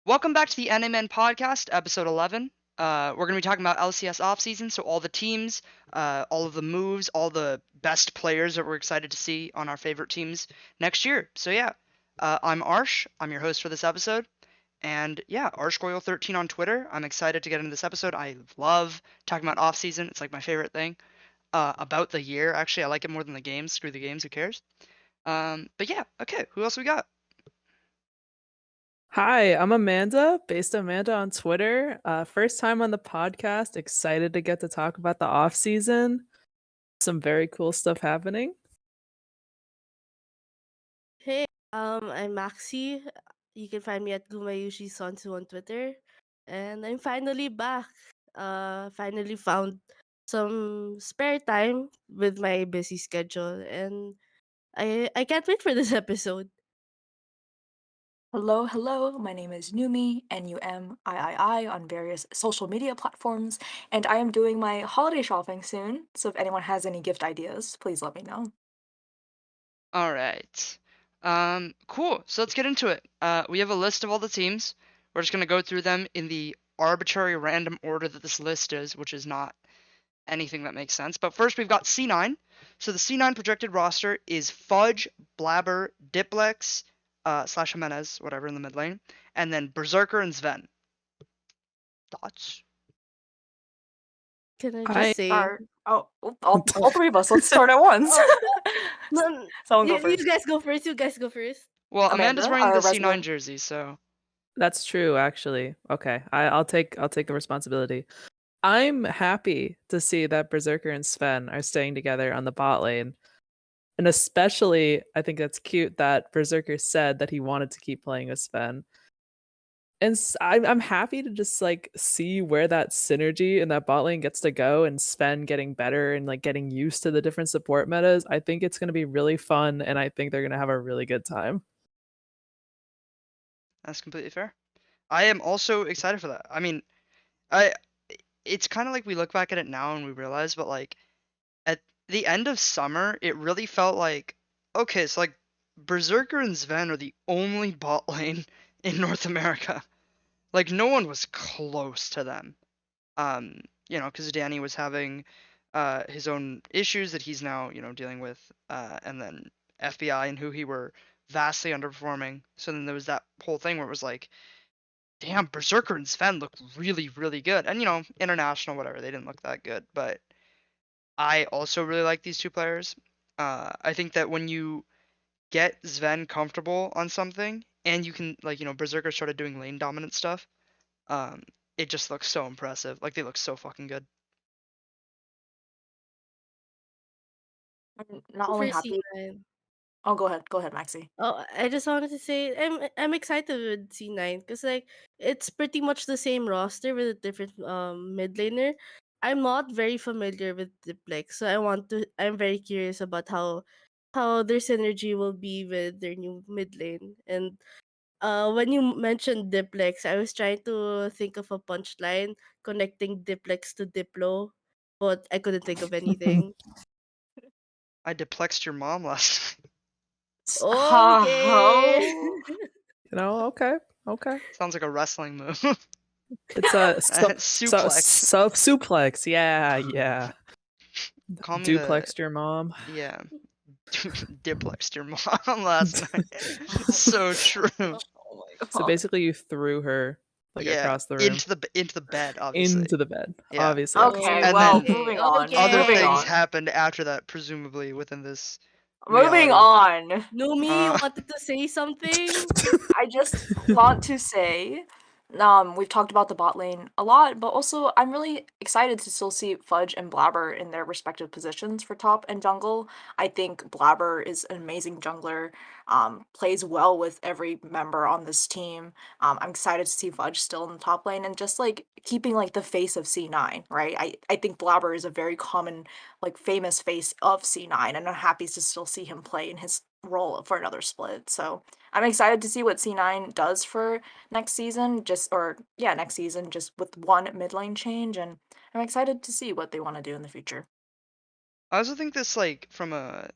Welcome back to the NAmen Podcast, episode 11. We're going to be talking about LCS offseason, so all the teams, all of the moves, all the best players that we're excited to see on our favorite teams next year. So yeah, I'm Arsh. I'm your host for this episode. And yeah, ArshGoyle13 on Twitter. I'm excited to get into this episode. I love talking about offseason. It's like my favorite thing about the year. Actually, I like it more than the games. Screw the games. Who cares? But yeah, okay. Who else we got? Hi, I'm Amanda, based Amanda on Twitter. First time on the podcast. Excited to get to talk about the off season. Some very cool stuff happening. Hey, I'm Maxi. You can find me at Gumayushi Sonsu on Twitter. And I'm finally back. Finally found some spare time with my busy schedule. And I can't wait for this episode. Hello, hello. My name is Numi, Numii on various social media platforms, and I am doing my holiday shopping soon. So if anyone has any gift ideas, please let me know. All right. Cool. So let's get into it. We have a list of all the teams. We're just gonna go through them in the arbitrary random order that this list is, which is not anything that makes sense. But first we've got C9. So the C9 projected roster is Fudge, Blabber, Diplex, slash Jimenez, whatever in the mid lane, and then Berserker and Sven. Thoughts? Can I I just say? Start. All three of us. Let's start at once. No, Someone go you first. guys go first. You guys go first. Well, Amanda's Amanda, wearing our the C9 resident. jersey, so That's true, actually. Okay, I'll take the responsibility. I'm happy to see that Berserker and Sven are staying together on the bot lane. And especially, I think that's cute that Berserker said that he wanted to keep playing with Sven. And I'm happy to just like see where that synergy in that bot lane gets to go, and Sven getting better and like getting used to the different support metas. I think it's going to be really fun, and I think they're going to have a really good time. that's completely fair. I am also excited for that. I mean, I it's kind of like we look back at it now and we realize, but like at the end of summer, it really felt like, okay, so like Berserker and Sven are the only bot lane in North America. Like no one was close to them. Because Danny was having his own issues that he's now, dealing with, and then FBI and who he were vastly underperforming. So then there was that whole thing where it was like, damn, Berserker and Sven look really, really good. And international, whatever, they didn't look that good, but I also really like these two players. I think that when you get Sven comfortable on something, and you can Berserker started doing lane dominant stuff, um, it just looks so impressive. Like they look so fucking good. I'm not For only happy. C9. Oh, go ahead, Maxi. Oh, I just wanted to say I'm excited with C9 because like it's pretty much the same roster with a different mid laner. I'm not very familiar with Diplex, so I'm very curious about how their synergy will be with their new mid lane. And when you mentioned Diplex, I was trying to think of a punchline connecting Diplex to Diplo, but I couldn't think of anything. I deplexed your mom last night. Okay. Okay, okay. Sounds like a wrestling move. It's a Suplex. suplex. Yeah. Call me the Duplexed your mom. yeah. Diplexed your mom last night. So true. Oh my So god. basically, you threw her like Yeah, across the room into the bed, obviously. into the bed. Yeah. Obviously, Okay, And well, then Okay, moving on. other Moving okay. things on. happened after that, presumably within this Moving reality. on. Numi, you Uh, wanted to say something? I just want to say, we've talked about the bot lane a lot, but also I'm really excited to still see Fudge and Blabber in their respective positions for top and jungle. I think Blabber is an amazing jungler, plays well with every member on this team. I'm excited to see Fudge still in the top lane and just like keeping like the face of C9, right? I think Blabber is a very common, like famous face of C9, and I'm happy to still see him play in his role for another split. So I'm excited to see what C9 does for next season, next season, just with one mid lane change, and I'm excited to see what they want to do in the future. I also think this, like, from a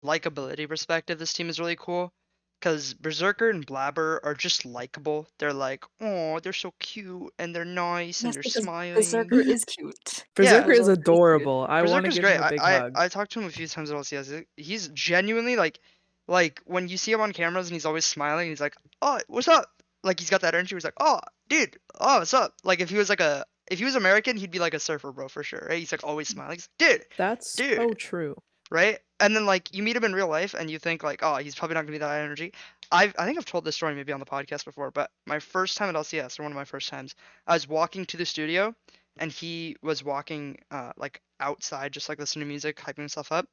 likability perspective, this team is really cool. because Berserker and Blabber are just likable. They're like, oh, they're so cute and they're nice and Yes, they're because smiling. Berserker is cute. Yeah, Berserker is Berserker is cute. adorable. I want to Berserker's give great. him a big I hug. I talked to him a few times at LCS. He's genuinely like when you see him on cameras and he's always smiling. He's like, oh, what's up? Like he's got that energy. He's like, oh, dude, oh, what's up? Like if he was American, he'd be like a surfer bro for sure, right? He's like always smiling. He's like, dude, That's dude, so true. right? And then like you meet him in real life and you think like, oh, he's probably not gonna be that energy. I think I've told this story maybe on the podcast before, but my first time at LCS, or one of my first times, I was walking to the studio and he was walking like outside just like listening to music, hyping himself up.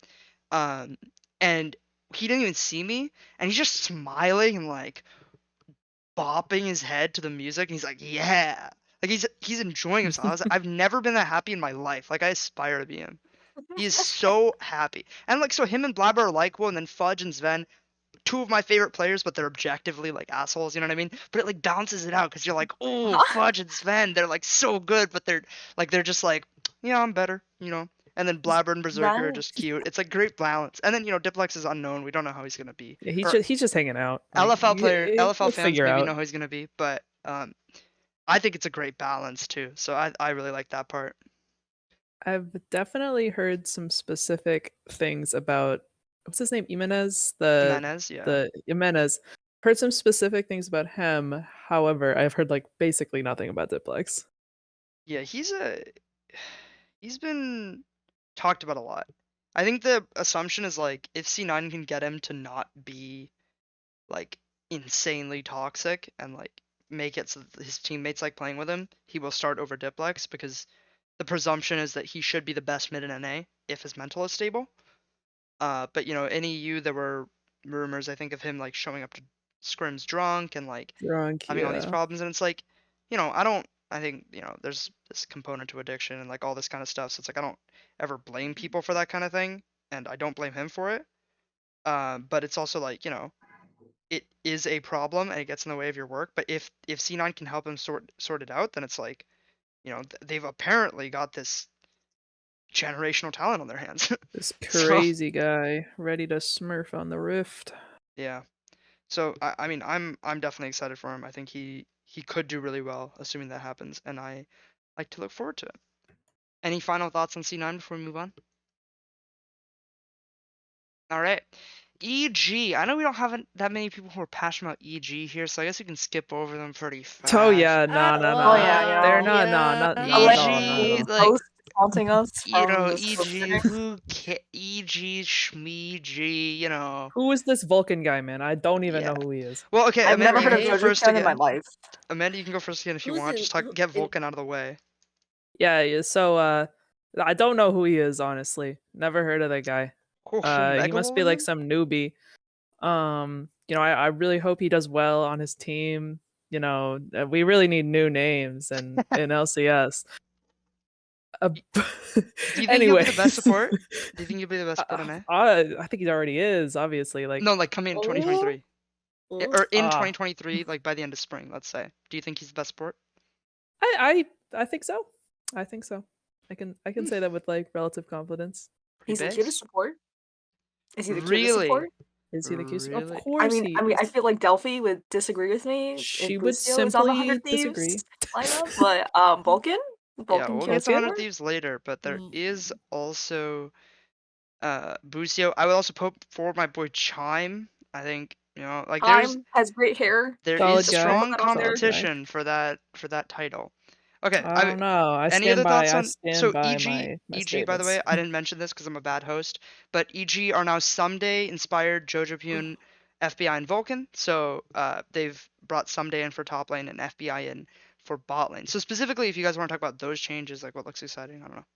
Um and he didn't even see me and he's just smiling and like bopping his head to the music and he's like, yeah. Like he's enjoying himself. I was like, I've never been that happy in my life. Like I aspire to be him. He is so happy. And like so him and Blabber are likable and then Fudge and Sven, two of my favorite players, but they're objectively like assholes, you know what I mean? But it like balances it out because you're like, oh, Fudge and Sven, they're like so good, but they're just like, yeah, I'm better, you know. And then Blabber and Berserker are Sven, just cute. It's like great balance. And then Diplex is unknown. We don't know how he's gonna be. Yeah, Or he's just hanging out. Like, LFL we'll fans figure maybe out. know how he's gonna be, but I think it's a great balance too. So I really like that part. I've definitely heard some specific things about what's his name, Jimenez, Jimenez, yeah. the Jimenez. Heard some specific things about him. However, I've heard like basically nothing about Diplex. Yeah, he's been talked about a lot. I think the assumption is like if C9 can get him to not be like insanely toxic and like make it so that his teammates like playing with him, he will start over Diplex because the presumption is that he should be the best mid in NA if his mental is stable. But in EU there were rumors I think of him like showing up to scrims drunk and like Drunk, having all these yeah. problems and it's like, I think, there's this component to addiction and like all this kind of stuff. So it's like I don't ever blame people for that kind of thing and I don't blame him for it. But it's also like, it is a problem and it gets in the way of your work. But if C9 can help him sort it out, then it's like, they've apparently got this generational talent on their hands. This So crazy guy ready to smurf on the rift. yeah. So I mean I'm definitely excited for him. I think he could do really well, assuming that happens, and I like to look forward to it. Any final thoughts on C9 before we move on? All right. EG. I know we don't have that many people who are passionate about EG here, so I guess we can skip over them pretty fast. Oh yeah, no. Oh, yeah, They're yeah. not EG, no. like, Host haunting us from this EG, EG, Schmeeg, Who is this Vulcan guy, man? I don't even Yeah. know who he is. Well, okay, I've Amanda, never heard you of can go Jojo first Chan in my again. life. Amanda, you can go first again if you Who's want. in- Just who- get in- Vulcan out of the way. Yeah, so I don't know who he is, honestly. Never heard of that guy. He must be like Megalon? some newbie. I really hope he does well on his team. We really need new names in LCS. Do you think Anyway, he'll be the best support? Do you think he'll be the best support in A? I think he already is, obviously. Like, No, like coming in Oh. 2023. Oh. Or in Ah. 2023, like by the end of spring, let's say. Do you think he's the best support? I think so. I think so. I can say that with like relative confidence. He's the Pretty cutest base? support. Is he the cutest Really? support? Is he the cutest? Of Really? course I mean, he I is. feel like Delphi would disagree with me. She if would Lucio is on the simply 100 Thieves disagree. lineup, but Vulcan? Yeah, Vulcan we'll cute get to 100 support? Thieves later, but there Mm. is also Busio. I would also put forward my boy Chime. I think, like Time has great hair. there Solid is guy. strong Put that on there. Solid guy. competition for that title. Okay, I don't know. I any stand other by. thoughts I on stand by EG? my EG, by the way, statements. I didn't mention this because I'm a bad host, but EG are now Someday inspired Jojo Pune, FBI, and Vulcan. So they've brought Someday in for top lane and FBI in for bot lane. So specifically, if you guys want to talk about those changes, like what looks exciting, I don't know.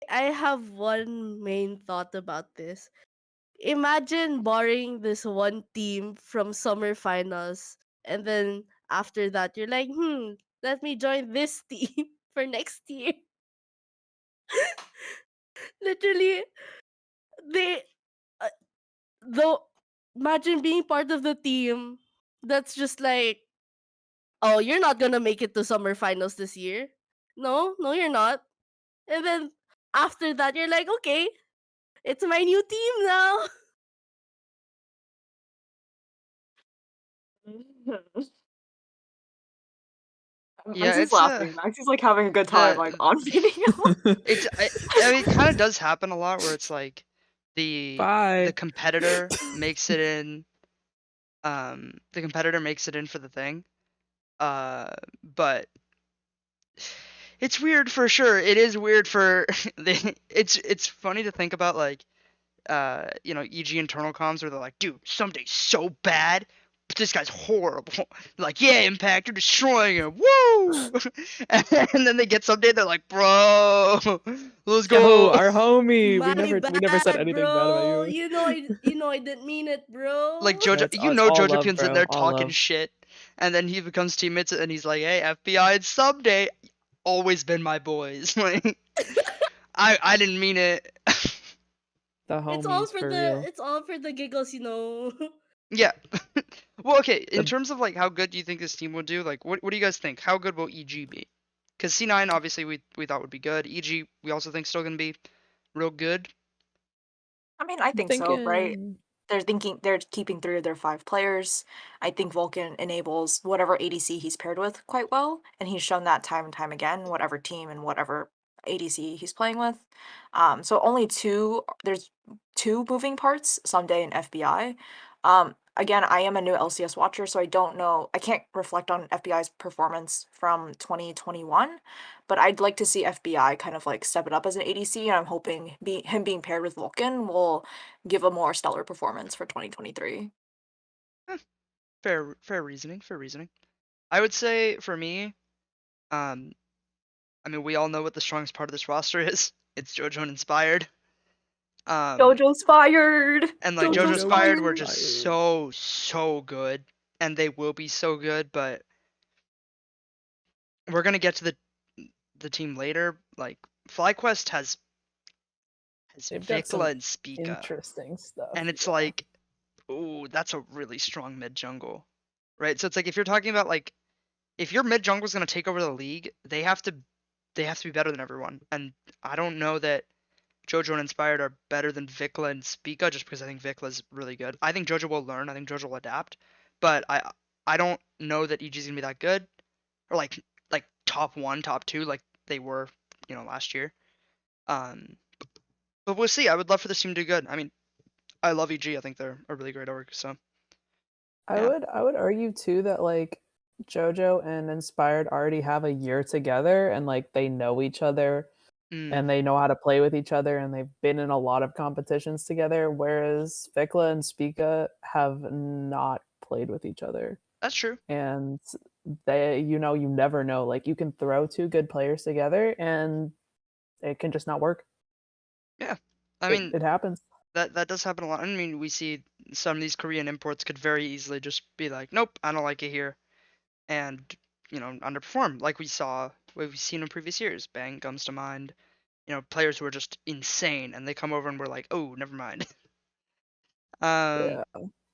I have one main thought about this. Imagine borrowing this one team from summer finals, and then after that, you're like, let me join this team for next year. Literally, they though. Imagine being part of the team that's just like, oh, you're not gonna make it to summer finals this year. No, no, you're not. And then after that, you're like, okay, it's my new team now. Yeah, Maxi's it's laughing. Maxi's like having a good time, like the on video. I mean, it kind of does happen a lot where it's like the Bye. competitor makes it in, the competitor makes it in for the thing, but it's weird for sure. It is weird for it's funny to think about, like, EG internal comms where they're like, dude, something's so bad, but this guy's horrible. Like, yeah, Impact, you're destroying him. Woo! And then they get someday, they're like, bro, let's Yo, go. our homie. My We never said bad, anything bad about bro. you. You know I didn't mean it, Like bro. Jojo, It's all Jojo love, Pin's in bro. there All talking love. shit, and then he becomes teammates, and he's like, hey, FBI, it's someday. Always been my boys. Like, I didn't mean it. The homies for real. It's all for the giggles, you know. Yeah. Well, okay. In The terms of like how good do you think this team will do? Like, what do you guys think? How good will EG be? Because C9 obviously we thought would be good. EG we also think still gonna be real good. I mean, I I'm think so, right? thinking They're keeping 3 of their 5 players. I think Vulcan enables whatever ADC he's paired with quite well, and he's shown that time and time again, whatever team and whatever ADC he's playing with. So only there's 2 moving parts, Someday and FBI. Again, I am a new LCS watcher, so I don't know. I can't reflect on FBI's performance from 2021, but I'd like to see FBI kind of like step it up as an ADC, and I'm hoping him being paired with Vulcan will give a more stellar performance for 2023. Fair reasoning. Fair reasoning. I would say for me, I mean we all know what the strongest part of this roster is. It's JoJo and Inspired. Jojo's fired. And like JoJo Jojo's Inspired fired. were just so good, and they will be so good. But we're gonna get to the team later. Like Flyquest has they've got some Vikla and Spica, interesting stuff. and it's yeah. like, ooh, that's a really strong mid jungle, right? So it's like if you're talking about like if your mid jungle is gonna take over the league, they have to be better than everyone. And I don't know that JoJo and Inspired are better than Vikla and Spica just because I think Vikla's really good. I think JoJo will learn. I think JoJo will adapt, but I don't know that EG's gonna be that good or like top 1, top 2 like they were, last year. Um, but we'll see. I would love for this team to do good. I mean, I love EG. I think they're a really great org. So I yeah. would argue too that like JoJo and Inspired already have a year together and like they know each other and they know how to play with each other and they've been in a lot of competitions together, whereas Vikla and Spica have not played with each other. That's true. And they, you never know. Like you can throw 2 good players together and it can just not work. Yeah. I mean, it happens. That does happen a lot. I mean, we see some of these Korean imports could very easily just be like, nope, I don't like it here, and underperform, like we've seen in previous years. Bang comes to mind. Players who are just insane, and they come over and we're like, oh, never mind. Yeah.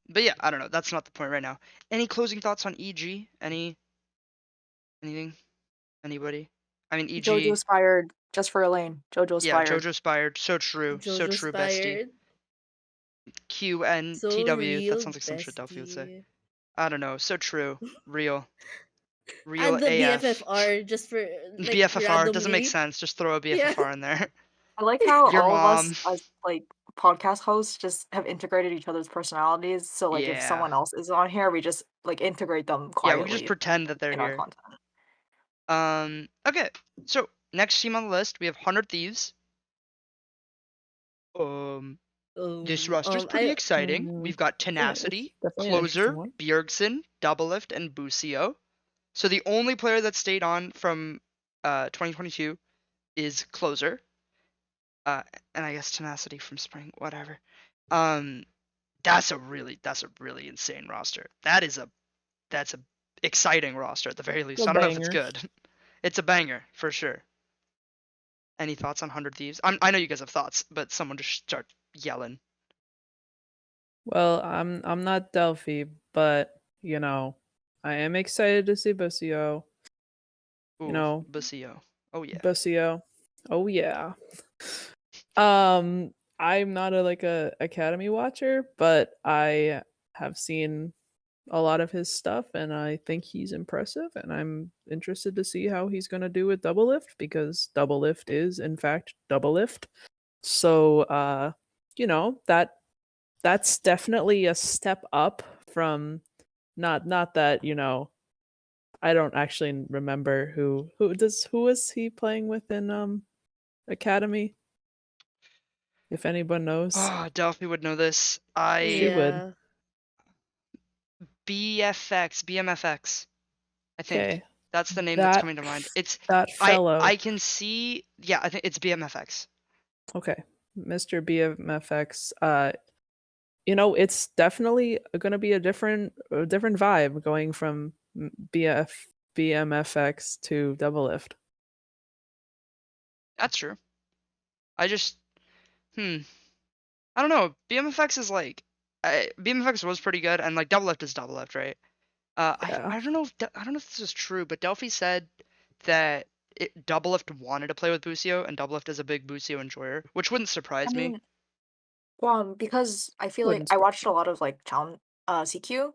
But yeah, I don't know. That's not the point right now. Any closing thoughts on EG? Anything? Anybody? I mean, EG. Jojo's fired just for Elaine. Jojo's Yeah, fired. JoJo's fired. So true. So JoJo's true, bestie. fired. So QNTW. That real, sounds like some shit Delphi would say. bestie. I don't know. So true. Real And the AF. BFFR just for like BFFR doesn't make randomly. sense. Just throw a Yeah. BFFR in there. I like how Your all of mom. us as like podcast hosts just have integrated each other's personalities. So like if Yeah. someone else is on here, we just like integrate them Yeah, quietly we just pretend that they're in our here. content. Okay. So next team on the list, we have 100 Thieves. This roster's pretty exciting. We've got Tenacity, Closer, Bjergsen, Doublelift, and Busio. So the only player that stayed on from 2022 is Closer. And I guess Tenacity from Spring, whatever. That's a really insane roster. That's a exciting roster at the very least. I don't know if it's good. It's a banger for sure. Any thoughts on 100 Thieves? I know you guys have thoughts, but someone just start yelling. Well, I'm not Delphi, but I am excited to see Busio. Busio. Oh yeah. Busio. Oh yeah. I'm not a academy watcher, but I have seen a lot of his stuff, and I think he's impressive. And I'm interested to see how he's going to do with double lift, because double lift is in fact double lift. So, that's definitely a step up from not that I don't actually remember who was he playing with in Academy, if anyone knows. Oh, Delphi would know this. She would. Yeah. BMFX, I think. Okay, That's the name that's that coming to mind. It's that fellow. I can see. Yeah, I think it's BMFX. Okay, Mr. BMFX. It's definitely going to be a different vibe going from BMFX to double lift. That's true. I just I don't know. BMFX is like BMFX was pretty good, and like double lift is double lift, right? Yeah. I don't know if this is true, but Delphi said that double lift wanted to play with Busio, and double lift is a big Busio enjoyer, which wouldn't surprise I me. mean, because I feel like Wouldn't I watched a lot of like CQ,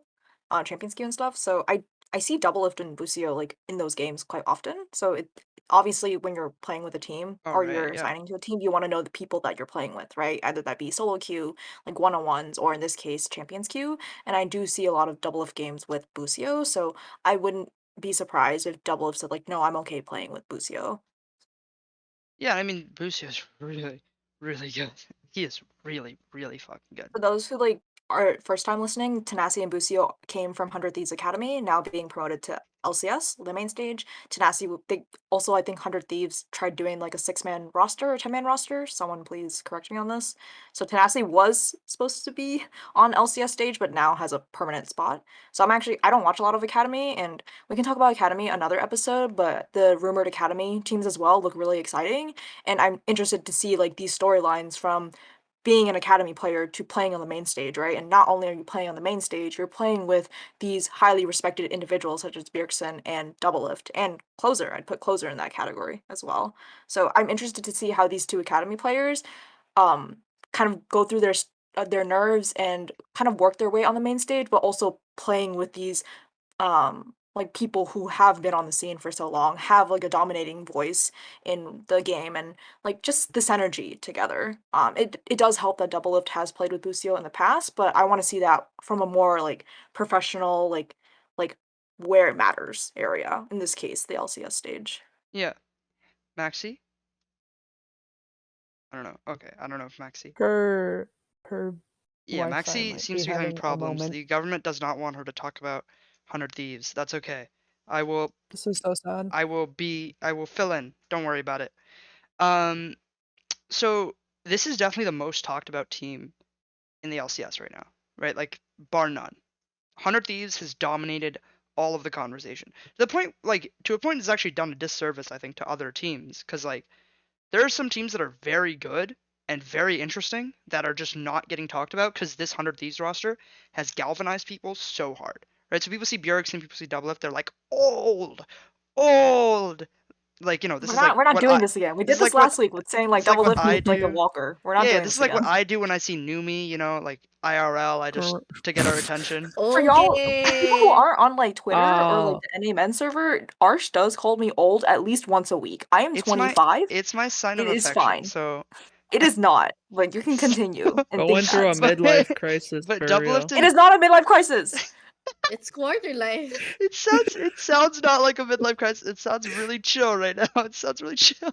Champions Queue and stuff, so I see double lift and Busio like in those games quite often. So it obviously when you're playing with a team Oh, or right, you're yeah. signing to a team, you want to know the people that you're playing with, right? Either that be solo queue, like one-on-ones, or in this case, Champions Queue. And I do see a lot of double lift games with Busio, so I wouldn't be surprised if double lift said like, no, I'm okay playing with Busio. Yeah, I mean, Busio's really, really good. He is really, really fucking good. For those who like are first time listening, Tenacity and Busio came from 100 Thieves Academy, now being promoted to LCS, the main stage. Tenacity, they also, I think 100 Thieves tried doing like a 6-man roster or 10-man roster. Someone please correct me on this. So Tenacity was supposed to be on LCS stage, but now has a permanent spot. So I don't watch a lot of Academy, and we can talk about Academy another episode, but the rumored Academy teams as well look really exciting. And I'm interested to see like these storylines from being an academy player to playing on the main stage, right? And not only are you playing on the main stage, you're playing with these highly respected individuals such as Bjergsen and Doublelift and Closer. I'd put Closer in that category as well. So I'm interested to see how these two academy players kind of go through their nerves and kind of work their way on the main stage, but also playing with these like people who have been on the scene for so long, have like a dominating voice in the game, and like just this energy together. It does help that Doublelift has played with Busio in the past, but I want to see that from a more like professional, like where it matters area. In this case, the LCS stage. Yeah. Maxi? I don't know. Okay, I don't know if Maxi. Her Yeah, Wi-Fi Maxi might seems be to be having having a problems. moment. The government does not want her to talk about 100 Thieves. That's okay. I will This is so sad. I will fill in. Don't worry about it. Um so this is definitely the most talked about team in the LCS right now, right? Like bar none. 100 Thieves has dominated all of the conversation. To a point it's actually done a disservice I think to other teams, cuz like there are some teams that are very good and very interesting that are just not getting talked about because this 100 Thieves roster has galvanized people so hard, right? So people see Bjergsen, people see Doublelift, they're like, old. Like, this We're is like not what doing this again. We this did is this like what last week with saying this like is like what Doublelift I needs like a do. walker. We're not Yeah, doing this this is like what again. I do when I see Numi, like IRL, I just to get our attention. For y'all, people who Okay. aren't on like Twitter or like Oh, the NAmen server, Arsh does call me old at least once a week. I am It's my 25. it's my sign of It is affection. fine. So It is not. Like you can continue and think going through that. a but midlife crisis but for Doublelift real. It and is not a midlife crisis. It's quarter life. it sounds not like a midlife crisis. It sounds really chill right now. It sounds really chill.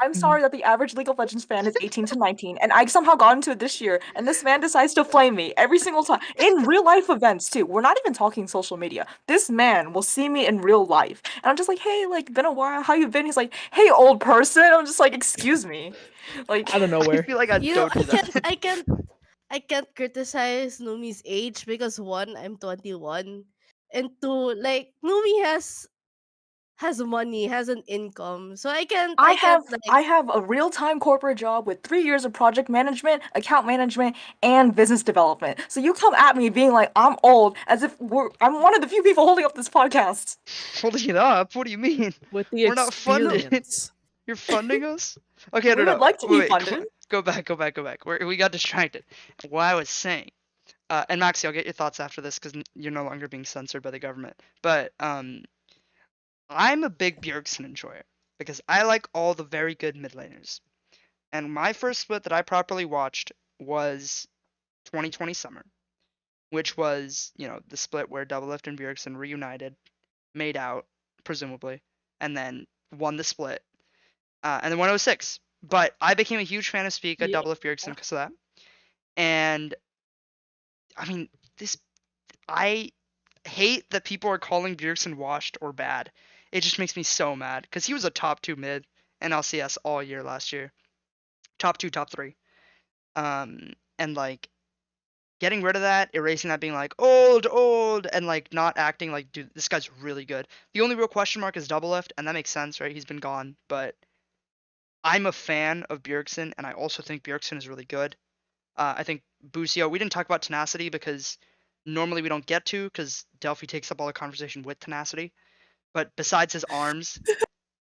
I'm sorry that the average League of Legends fan is 18 to 19, and I somehow got into it this year, and this man decides to flame me every single time. In real life events, too. We're not even talking social media. This man will see me in real life. And I'm just like, hey, like, been a while. How you been? He's like, hey, old person. I'm just like, excuse me. Like, Out of I nowhere. feel like I You know, don't do that. I can't criticize Numi's age because one, I'm 21, and two, like Numi has money, has an income, so I I can't have like I have a real-time corporate job with 3 years of project management, account management, and business development. So you come at me being like I'm old, as if I'm one of the few people holding up this podcast. Holding it up? What do you mean? With the We're not funded. experience. You're funding us? Okay, We no, would no. like to be Wait, funded. go back. We got distracted. What I was saying and Maxi, I'll get your thoughts after this because you're no longer being censored by the government. But I'm a big Bjergsen enjoyer because I like all the very good mid laners. And my first split that I properly watched was 2020 summer, which was, the split where Doublelift and Bjergsen reunited, made out, presumably, and then won the split. And then 106. But I became a huge fan of Spica, Yeah. Doublelift Bjergsen because of that. And I mean, I hate that people are calling Bjergsen washed or bad. It just makes me so mad because he was a top 2 mid in LCS all year last year. Top 2, top 3. And like getting rid of that, erasing that, being like old, and like not acting like, dude, this guy's really good. The only real question mark is Doublelift, and that makes sense, right? He's been gone, but I'm a fan of Bjergsen, and I also think Bjergsen is really good. I think Busio, we didn't talk about Tenacity because normally we don't get to because Delphi takes up all the conversation with Tenacity. But besides his arms,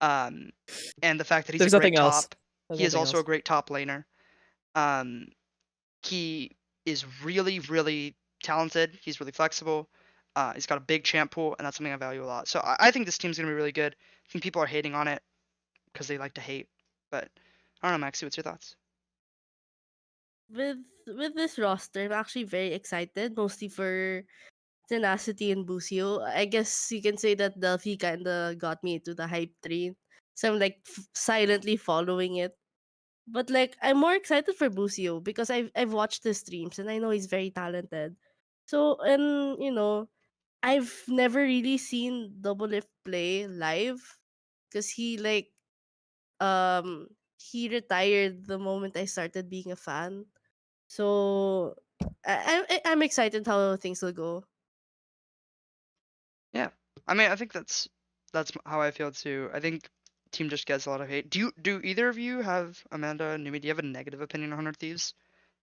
and the fact that he's There's a great nothing else. top, There's he is nothing also a else. great top laner. He is really, really talented. He's really flexible. He's got a big champ pool, and that's something I value a lot. So I think this team's gonna be really good. I think people are hating on it because they like to hate. But I don't know, Maxi, what's your thoughts? With this roster, I'm actually very excited, mostly for Tenacity and Busio. I guess you can say that Delphi kinda got me into the hype train. So I'm like silently following it. But like I'm more excited for Busio because I've watched his streams and I know he's very talented. So and I've never really seen Double Lift play live because um he retired the moment I started being a fan. So I'm excited how things will go. Yeah, I mean, I think that's how I feel too. I think team just gets a lot of hate. Do either of you have, Amanda and Numi? Do you have a negative opinion on 100 Thieves?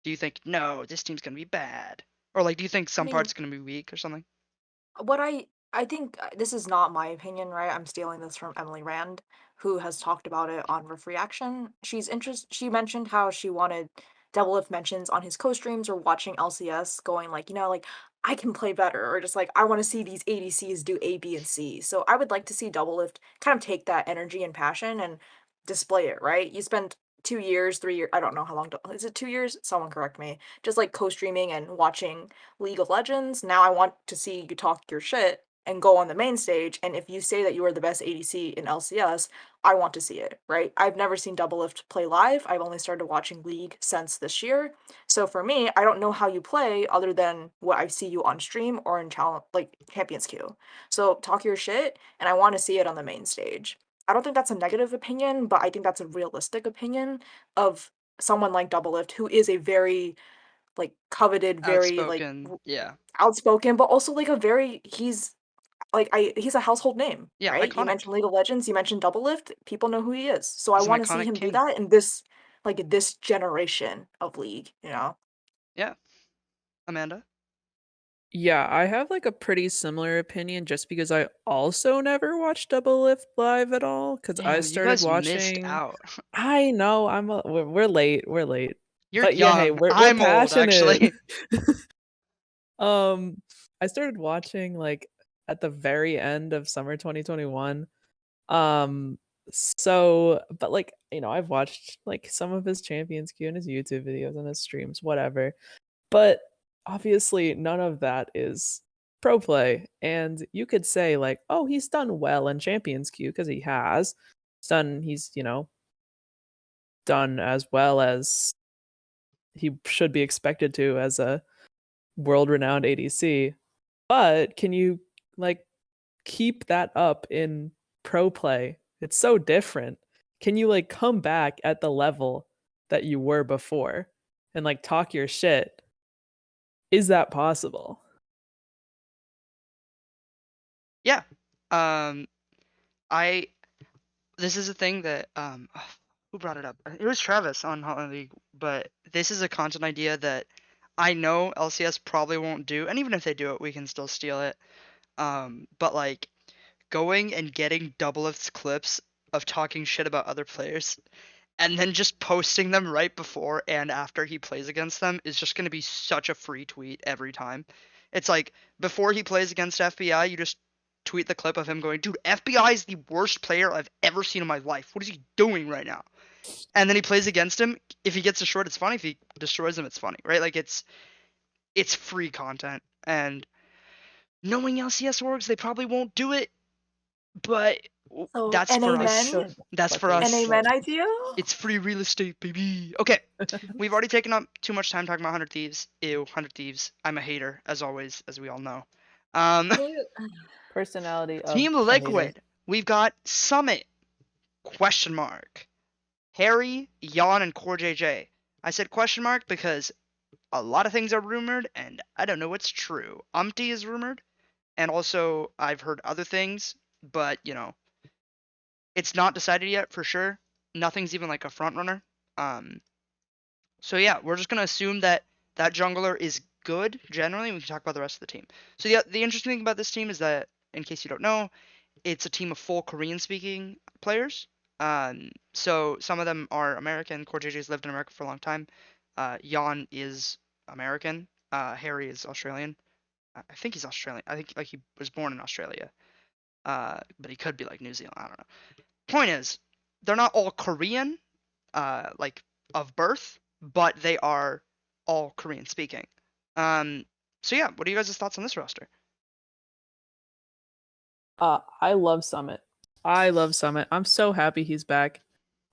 Do you think no, this team's gonna be bad, or like do you think I some mean, parts gonna be weak or something? what I think this is not my opinion, right? I'm stealing this from Emily Rand, who has talked about it on Riff Reaction. She mentioned how she wanted Double Lift mentions on his co-streams or watching LCS going like, like I can play better or just like I want to see these ADCs do A, B, and C. So I would like to see Double Lift kind of take that energy and passion and display it, right? You spend 2 years, 3 years, I don't know how long, is it 2 years? Someone correct me. Just like co-streaming and watching League of Legends. Now I want to see you talk your shit and go on the main stage. And if you say that you are the best ADC in LCS, I want to see it, right? I've never seen Doublelift play live. I've only started watching League since this year. So for me, I don't know how you play other than what I see you on stream or in challenge like Champions Queue. So talk your shit, and I want to see it on the main stage. I don't think that's a negative opinion, but I think that's a realistic opinion of someone like Doublelift, who is a very like coveted, very like Outspoken, yeah, outspoken, but also like a very he's a household name, yeah, right? You iconic. mentioned League of Legends, you mentioned Doublelift, people know who he is. So I He's an want to see iconic him do king. that in this generation of League. Yeah, Amanda. Yeah, I have like a pretty similar opinion just because I also never watched Double Lift live at all because I Damn, you started guys missed watching. out. I know we're late. We're late. You're But yeah, hey, young. we're I'm old, passionate. actually. Um, I started watching like at the very end of summer 2021. Um, so but like, I've watched like some of his Champions Q and his YouTube videos and his streams, whatever. But obviously none of that is pro play. And you could say like, oh, he's done well in Champions Q because he has. He's done as well as he should be expected to as a world renowned ADC. But can you like keep that up in pro play? It's so different. Can you like come back at the level that you were before and like talk your shit? Is that possible? Yeah. Um, I this is a thing that who brought it up? It was Travis on Hotline League, but this is a content idea that I know LCS probably won't do, and even if they do it, we can still steal it. But like going and getting Doublelift's clips of talking shit about other players and then just posting them right before and after he plays against them is just going to be such a free tweet every time. It's like before he plays against FBI, you just tweet the clip of him going, "Dude, FBI is the worst player I've ever seen in my life. What is he doing right now?" And then he plays against him. If he gets destroyed, it's funny. If he destroys him, it's funny, right? Like it's free content. And knowing LCS orgs, they probably won't do it, but So, that's and for They us. should. That's but for they us. An should. amen idea? It's free real estate, baby. Okay, we've already taken up too much time talking about 100 Thieves. Ew, 100 Thieves. I'm a hater, as always, as we all know. Personality of Team a hater. Liquid. We've got Summit, question mark. Harry, Yon, and Core JJ. I said question mark because a lot of things are rumored, and I don't know what's true. Umpty is rumored, and also I've heard other things, but, you know, it's not decided yet for sure. Nothing's even like a front runner. So yeah, we're just gonna assume that that jungler is good generally. We can talk about the rest of the team. So the interesting thing about this team is that, in case you don't know, it's a team of full Korean-speaking players. So some of them are American. Core JJ's lived in America for a long time. Jan is American. Harry is Australian. I think he's Australian. I think like he was born in Australia. But he could be like New Zealand. I don't know. Point is, they're not all Korean, like of birth, but they are all Korean speaking. So yeah, what are you guys' thoughts on this roster? I love Summit. I'm so happy he's back.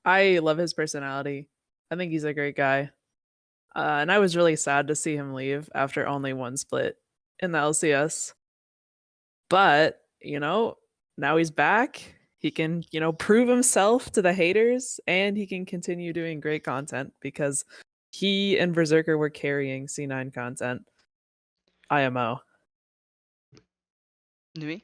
I love his personality. I think he's a great guy. And I was really sad to see him leave after only one split in the LCS. But, now he's back. He can, prove himself to the haters and he can continue doing great content because he and Berserker were carrying C9 content. IMO. Nui?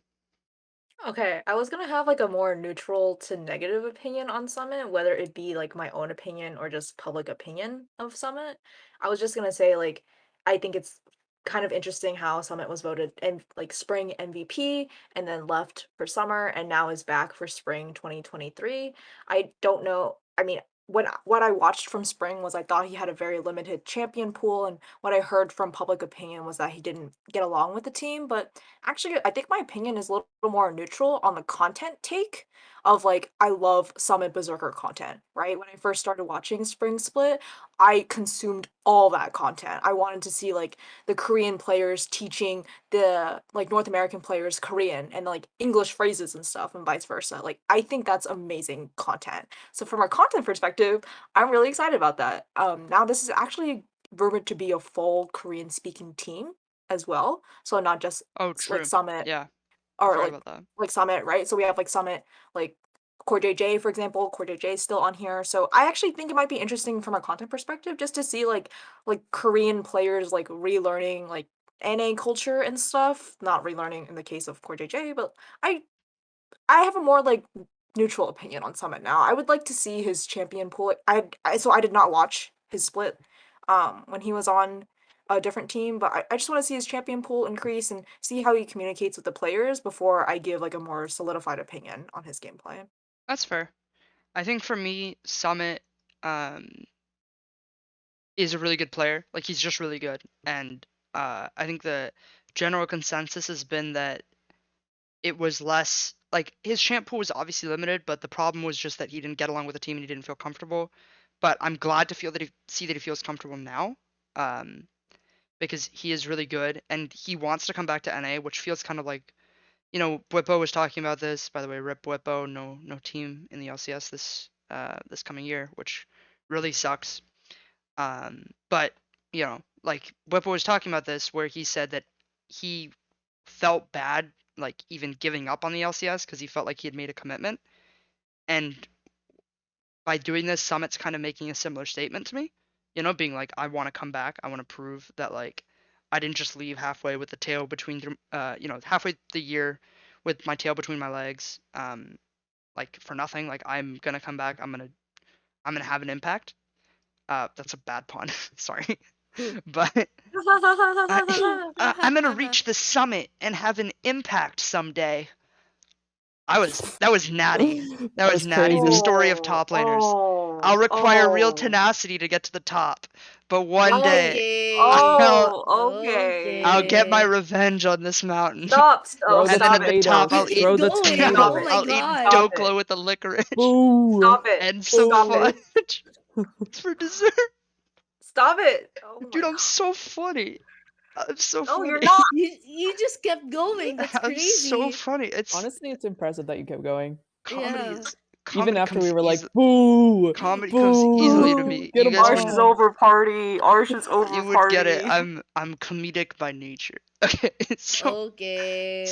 Okay, I was gonna have like a more neutral to negative opinion on Summit, whether it be like my own opinion or just public opinion of Summit. I was just gonna say like I think it's kind of interesting how Summit was voted and like spring MVP and then left for summer and now is back for spring 2023. I don't know. I mean, what I watched from spring was I thought he had a very limited champion pool, and what I heard from public opinion was that he didn't get along with the team, but actually, I think my opinion is a little more neutral on the content take of like I love Summit Berserker content, right? When I first started watching Spring Split, I consumed all that content. I wanted to see like the Korean players teaching the like North American players Korean and like English phrases and stuff and vice versa. Like I think that's amazing content. So from a content perspective, I'm really excited about that. Now this is actually rumored to be a full Korean speaking team as well. So not just Oh, like true. Summit Yeah, I or forgot about that. like Summit, right? So we have like Summit, like Core JJ, for example. Core JJ is still on here. So I actually think it might be interesting from a content perspective just to see like Korean players like relearning like NA culture and stuff. Not relearning in the case of Core JJ, but I I have a more like neutral opinion on Summit now. I would like to see his champion pool. So I did not watch his split when he was on a different team, but I just want to see his champion pool increase and see how he communicates with the players before I give like a more solidified opinion on his gameplay. That's fair. I think for me, Summit is a really good player. Like he's just really good, and I think the general consensus has been that it was less like his champ pool was obviously limited, but the problem was just that he didn't get along with the team and he didn't feel comfortable. But I'm glad to see that he feels comfortable now, um, because he is really good and he wants to come back to NA, which feels kind of like, Bwipo was talking about this. By the way, rip Bwipo, no team in the LCS this coming year, which really sucks. But like Bwipo was talking about this, where he said that he felt bad, like even giving up on the LCS because he felt like he had made a commitment. And by doing this, Summit's kind of making a similar statement to me, being like, I want to come back. I want to prove that like I didn't just leave halfway with the tail between, halfway the year with my tail between my legs, like for nothing. Like I'm gonna come back. I'm gonna have an impact. That's a bad pun. Sorry, but I'm gonna reach the summit and have an impact someday. That was natty. That was natty. The crazy. story of top laners. I'll require real Oh. tenacity to get to the top, but one day Okay. I'll get my Okay. revenge on this mountain. Stop. Throw And the then Stop at the it. top, I'll tomatoes. eat. Throw the Keep going. Stop Oh tomatoes. it. my I'll eat god. Stop Doklo it. with the licorice Boo. Stop it. and some Stop it. fudge for dessert. Stop it. Oh my Dude, I'm god. so funny. I'm so No, funny. you're not. You just kept going. That's I'm so crazy. funny. It's Honestly, it's impressive that you kept going. comedy. Yeah. Even Comedy after we comes were like, easy. boo, Comedy comes easily to boo, me. get You them guys Arsh wouldn't. is all. over party. Arsh is over You would get it. party. I'm comedic by nature. Okay, Okay.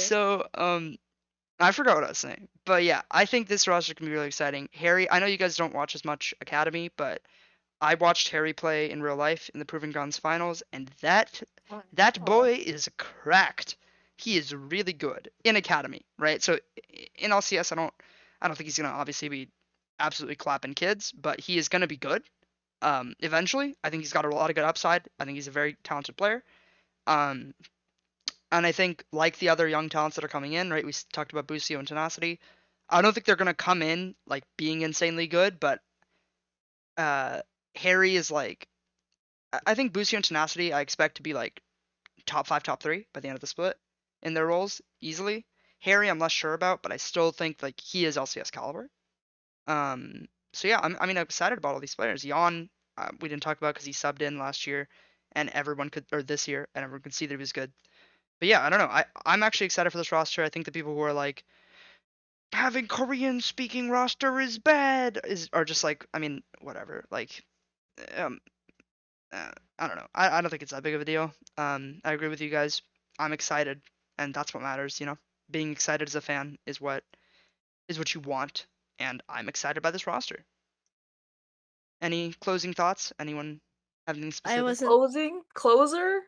I forgot what I was saying, but yeah, I think this roster can be really exciting. Harry, I know you guys don't watch as much Academy, but I watched Harry play in real life in the Proving Grounds finals, and that boy is cracked. He is really good in Academy, right? So in LCS, I don't think he's gonna obviously be absolutely clapping kids, but he is gonna be good. Eventually, I think he's got a lot of good upside. I think he's a very talented player. Um, and I think like the other young talents that are coming in, right? We talked about Busio and Tenacity. I don't think they're gonna come in like being insanely good, but uh, Harry is like I think Busio and Tenacity I expect to be like top 5, top 3 by the end of the split in their roles easily. Harry I'm less sure about, but I still think like he is LCS caliber. So yeah, I'm excited about all these players. Jan, we didn't talk about because he subbed in last year, and everyone could or this year, and everyone could see that he was good. But yeah, I don't know. I'm actually excited for this roster. I think the people who are like having Korean speaking roster is bad is are just like whatever. Like um I don't know. I don't think it's that big of a deal. I agree with you guys. I'm excited, and that's what matters. Being excited as a fan is what you want, and I'm excited by this roster. Any closing thoughts? Anyone have anything I specific? wasn't Closer?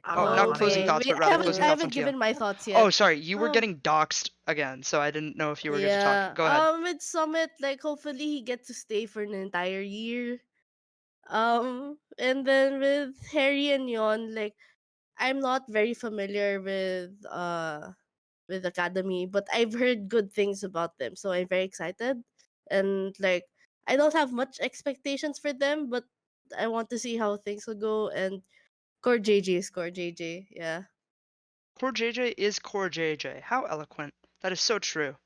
I Oh, don't know, not closing okay. honestly. thoughts, but I rather haven't closing I thoughts on haven't TO. given my thoughts Oh, yet. sorry, you were Oh. getting doxxed again, so I didn't know if you were good to talk. Yeah. Go ahead. With Summit, like hopefully he gets to stay for an entire year. And then with Harry and Yon, like I'm not very familiar with Academy, but I've heard good things about them, so I'm very excited. And like I don't have much expectations for them, but I want to see how things will go. And Core JJ is Core JJ, yeah. Core JJ is Core JJ. How eloquent. That is so true.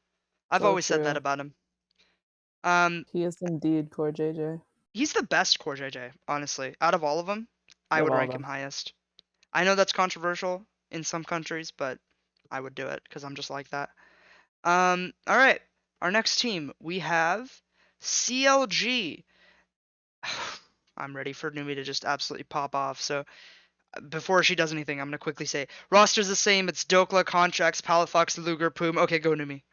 I've So always said that true. about him. Um, He is indeed core JJ. he's the best Core JJ, honestly. Out of all of them, I Out of would all of rank him them. highest. I know that's controversial in some countries, but I would do it because I'm just like that. All right. Our next team, we have CLG. I'm ready for Numi to just absolutely pop off. So before she does anything, I'm gonna quickly say roster's the same. It's Dokla, Contracts, Palafox, Luger, Poom. Okay, go Numi.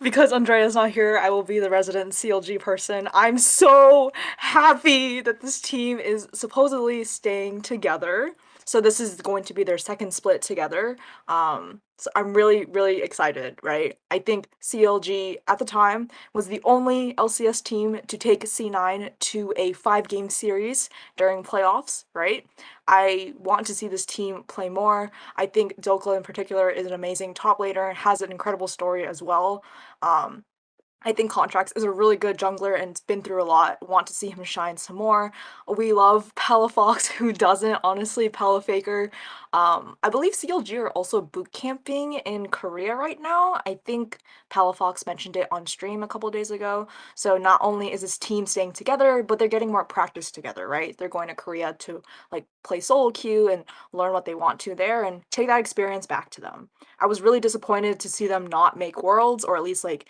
Because Andrea's not here, I will be the resident CLG person. I'm so happy that this team is supposedly staying together. So this is going to be their second split together. So I'm really, really excited, right? I think CLG at the time was the only LCS team to take C9 to a 5-game series during playoffs, right? I want to see this team play more. I think Dokla in particular is an amazing top laner, has an incredible story as well. Um, I think Contracts is a really good jungler and has been through a lot. Want to see him shine some more. We love Palafox, who doesn't, honestly, Palafaker. I believe CLG are also boot camping in Korea right now. I think Palafox mentioned it on stream a couple days ago. So not only is this team staying together, but they're getting more practice together, right? They're going to Korea to like play solo queue and learn what they want to there and take that experience back to them. I was really disappointed to see them not make Worlds, or at least like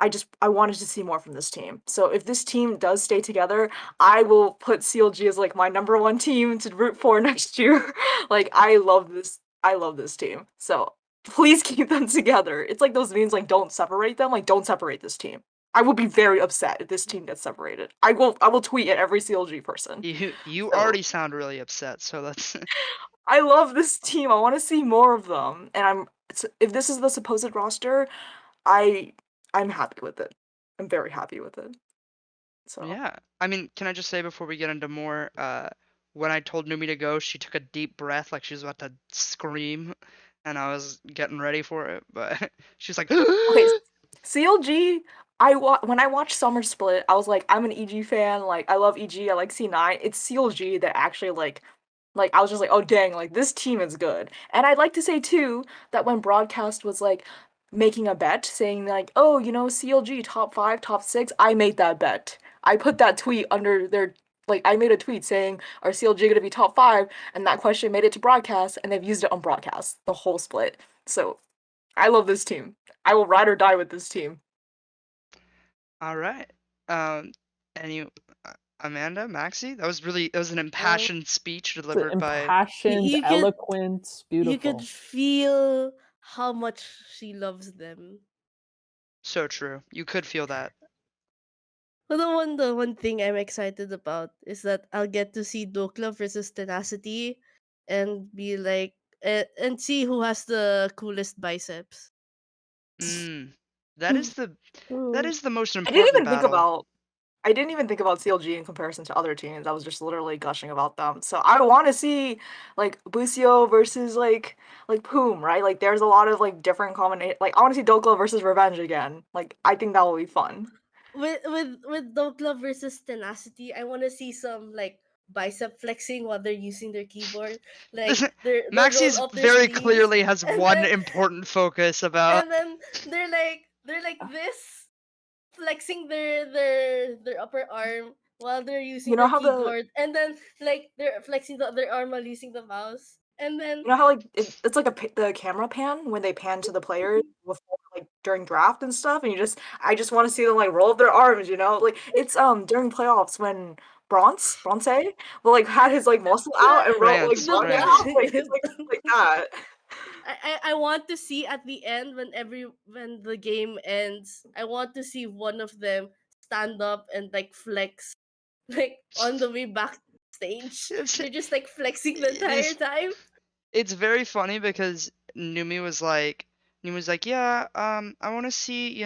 I wanted to see more from this team. So if this team does stay together, I will put CLG as like my number one team to root for next year. Like I love this team. So please keep them together. It's like those memes like don't separate them, like don't separate this team. I will be very upset if this team gets separated. I will tweet at every CLG person. You So already sound really upset, so that's I love this team. I want to see more of them. And if this is the supposed roster, I I'm happy with it. I'm very happy with it. So yeah. Can I just say before we get into more, when I told Numi to go, she took a deep breath like she was about to scream, and I was getting ready for it, but she was like, okay, CLG when I watched Summer Split, I was like, I'm an EG fan. Like, I love EG. I like C9. It's CLG that actually like I was just like, oh dang, like this team is good. And I'd like to say too that when broadcast was like making a bet, saying like, oh, CLG top 5, top 6, I made that bet. I put that tweet under their I made a tweet saying, are CLG gonna be top 5? And that question made it to broadcast, and they've used it on broadcast the whole split. So I love this team. I will ride or die with this team. All right. And you, Amanda, Maxi, that was an impassioned speech It's delivered by. impassioned, You could- eloquent, beautiful. You could feel how much she loves them. So true. You could feel that. But the one thing I'm excited about is that I'll get to see Dokla versus Tenacity, and be like, and see who has the coolest biceps. Mm. That is the most I didn't important even think battle. about I didn't even think about CLG in comparison to other teams. I was just literally gushing about them. So I want to see like Busio versus like Poom, right? Like there's a lot of like different combination. Like I want to see Dokla versus Revenge again. Like I think that will be fun. With Dokla versus Tenacity, I want to see some like bicep flexing while they're using their keyboard. Like they'll roll Maxi's up their very sleeves, clearly has and one then important focus about. and then they're like this, flexing their upper arm while they're using You know their how the keyboard, and then like they're flexing the other arm while using the mouse, and then you know how like it's like the camera pan when they pan to the players before like during draft and stuff, and I just want to see them like roll up their arms. Like it's during playoffs when Bronze will like had his like muscle out and roll like Rants, run rants. down like it's like that. I want to see at the end when the game ends, I want to see one of them stand up and like flex like on the way backstage. They're just like flexing the entire time. It's very funny because Numi was like, yeah, I want to see,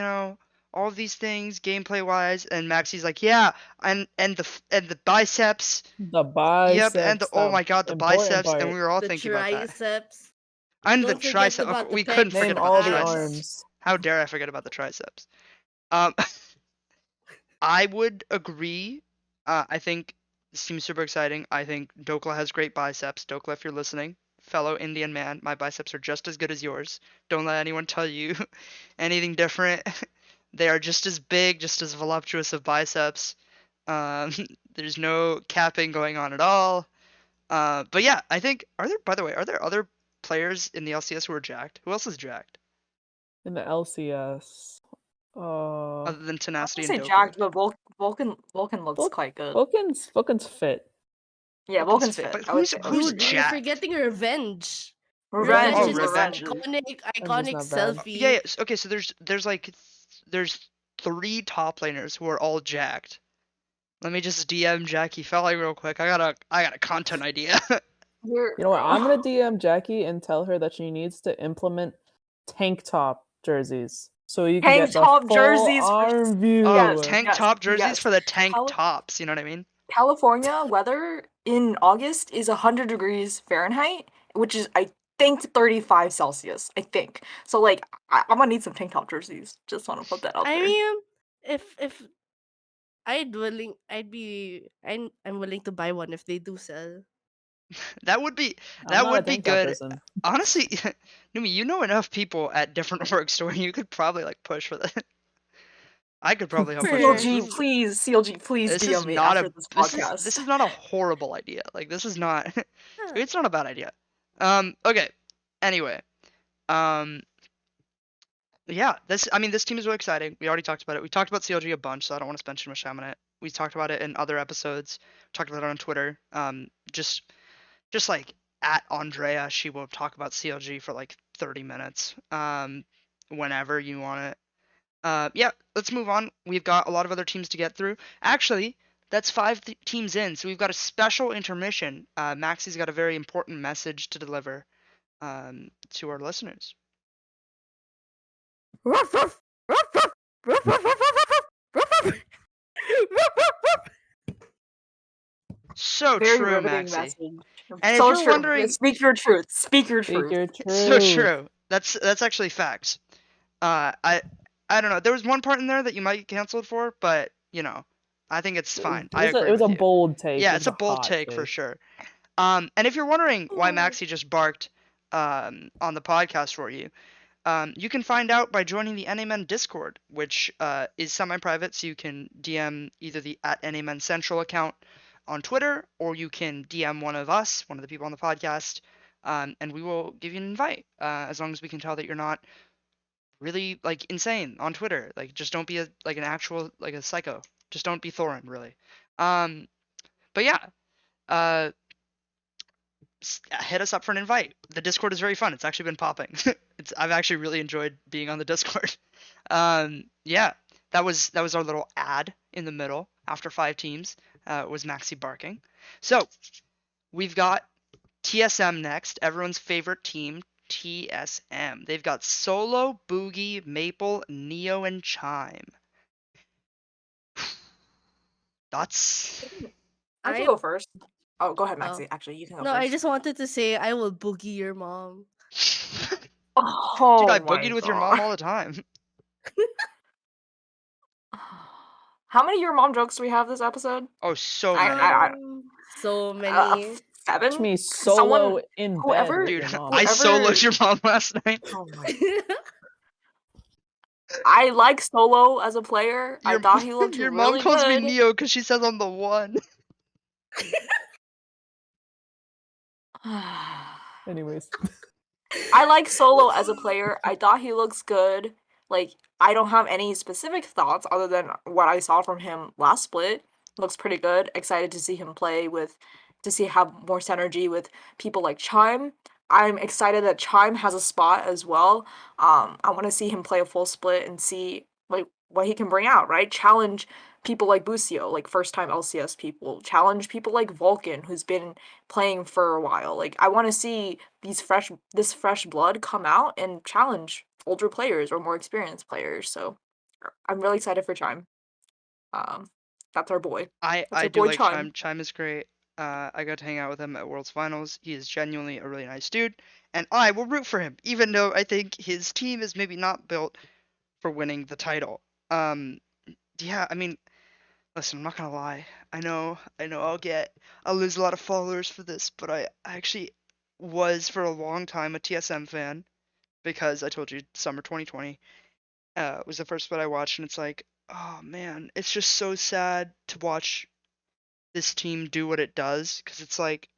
all of these things gameplay wise, and Maxi's like, yeah, and the biceps, The biceps. yep, and oh my god, the important biceps, part. and we were all The thinking about that. triceps. And the Don't forget triceps. about the We couldn't pecs. forget Name about all the the triceps. arms. How dare I forget about the triceps? Um, I would agree. I think this team's super exciting. I think Dokla has great biceps. Dokla, if you're listening, fellow Indian man, my biceps are just as good as yours. Don't let anyone tell you anything different. They are just as big, just as voluptuous of biceps. Um, there's no capping going on at all. But yeah, I think by the way, are there other players in the LCS who are jacked? Who else is jacked In the LCS. other than I Tenacity would and say Dokla? Jack, but Vulcan looks quite good. Vulcan's fit. Yeah, Vulcan's fit. But I would say who's Dude, you're jacked? forgetting Revenge. Revenge Oh, Revenge is is just Revenge. iconic not bad. selfie. Yeah, okay, so there's 3 top laners who are all jacked. Let me just DM Jackie Felling real quick. I got a content idea. You know what? I'm gonna DM Jackie and tell her that she needs to implement tank top jerseys so you can Tank get the top full jerseys for- arm view. Oh, Yes, tank yes, top jerseys yes. for the tank Cali- tops, you know what I mean? California weather in August is 100 degrees Fahrenheit, which is I think 35 Celsius. I think so. Like I'm gonna need some tank top jerseys. Just want to put that out I there. mean, if I'm willing to buy one if they do sell. That would be I'm not a would be tank top good. person. Honestly, Numi, you know enough people at different works where you could probably like push for that. I could probably help push for Sure. this. CLG, please This DM is me not after a this this podcast. is not a horrible idea. Like this is not Huh. it's not a bad idea. Okay. Anyway. Um yeah, this team is really exciting. We already talked about it. We talked about CLG a bunch, so I don't want to spend too much time on it. We talked about it in other episodes. Talked about it on Twitter. Just like at Andrea, she will talk about CLG for like 30 minutes. Whenever you want it. Yeah, let's move on. We've got a lot of other teams to get through. Actually, that's 5 teams in, so we've got a special intermission. Maxi's got a very important message to deliver to our listeners. So Very true, riveting Maxi. message. And So if you're true. wondering, Speak your truth. Speak your Speak truth. your truth. so true. That's actually facts. I I don't know. There was one part in there that you might get canceled for, but I think it's fine. I agree It was with a you. bold take. Yeah, It it's was a a bold hot take for sure. And if you're wondering why Maxi just barked on the podcast for you, you can find out by joining the NAmen Discord, which is semi-private, so you can DM either the @NAmen Central account on Twitter, or you can DM one of us, one of the people on the podcast, and we will give you an invite, as long as we can tell that you're not really like insane on Twitter. Like, just don't be an actual like a psycho. Just don't be Thorin, really. Um, but yeah, uh, hit us up for an invite. The Discord is very fun. It's actually been popping. I've actually really enjoyed being on the Discord. Yeah, that was our little ad in the middle after 5 teams. Was Maxi barking. So we've got TSM next. Everyone's favorite team, TSM. They've got Solo, Boogie, Maple, Neo, and Chime. That's I can I go first. Oh, go ahead, oh Maxi. Actually, you can go no, I first. just wanted to say I will boogie your mom. Dude, I Oh my boogied with your mom god. all the time. How many your mom jokes do we have this episode? Oh, so I, many. I, So I many. 7? Me Someone, solo in bed whoever, with Dude, your mom. I whoever. soloed your mom last night. Oh my. I like Solo as a player. I Your thought he looked your mom really calls me good. Neo because she says I'm the one. Anyways, I like Solo as a player. I thought he looks good. Like, I don't have any specific thoughts other than what I saw from him last split. Looks pretty good. Excited to see him play to see have more synergy with people like Chime. I'm excited that Chime has a spot as well. I want to see him play a full split and see like what he can bring out, right? Challenge people like Busio, like first time LCS people. Challenge people like Vulcan, who's been playing for a while. Like, I want to see this fresh blood come out and challenge older players or more experienced players. So I'm really excited for Chime. Um, that's our boy. I That's I our do boy like Chime. Chime. Chime is great. I got to hang out with him at World's Finals. He is genuinely a really nice dude, and I will root for him, even though I think his team is maybe not built for winning the title. Um, yeah, I mean, listen, I'm not gonna lie. I know I'll lose a lot of followers for this, but I actually was for a long time a TSM fan because I told you summer 2020 was the first split I watched, and it's like, oh man, it's just so sad to watch this team do what it does, because it's like,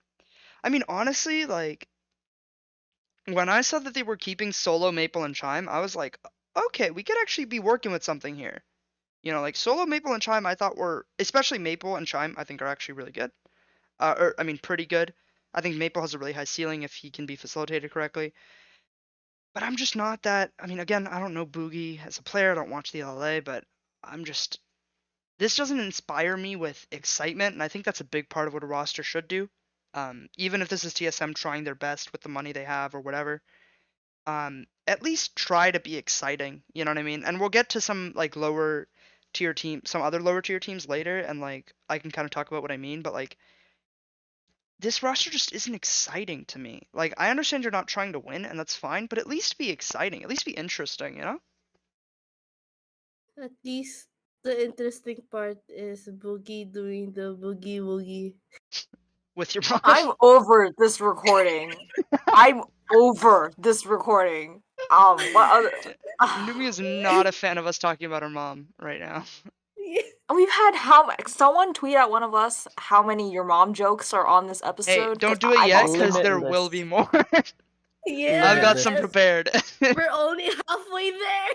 I mean, honestly, like when I saw that they were keeping Solo, Maple, and Chime, I was like, okay, we could actually be working with something here. Like Solo, Maple, and Chime, I thought were, especially Maple and Chime, I think are actually really good. Or I mean, pretty good. I think Maple has a really high ceiling if he can be facilitated correctly. But I'm just not that. I mean, again, I don't know Boogie as a player. I don't watch the LA, but I'm just. This doesn't inspire me with excitement, and I think that's a big part of what a roster should do. Even if this is TSM trying their best with the money they have or whatever, at least try to be exciting. You know what I mean? And we'll get to some like lower tier team, some other lower tier teams later, and like I can kind of talk about what I mean. But like this roster just isn't exciting to me. Like I understand you're not trying to win, and that's fine, but at least be exciting. At least be interesting. At least the interesting part is Boogie doing the boogie woogie. With your mom. I'm over this recording. I'm over this recording. What other? Numi is not a fan of us talking about her mom right now. We've had someone tweet at one of us how many your mom jokes are on this Hey, episode because don't do it I'm yet, also because not. there will Limitless. be more. I've got some Limitless. prepared. We're only halfway there.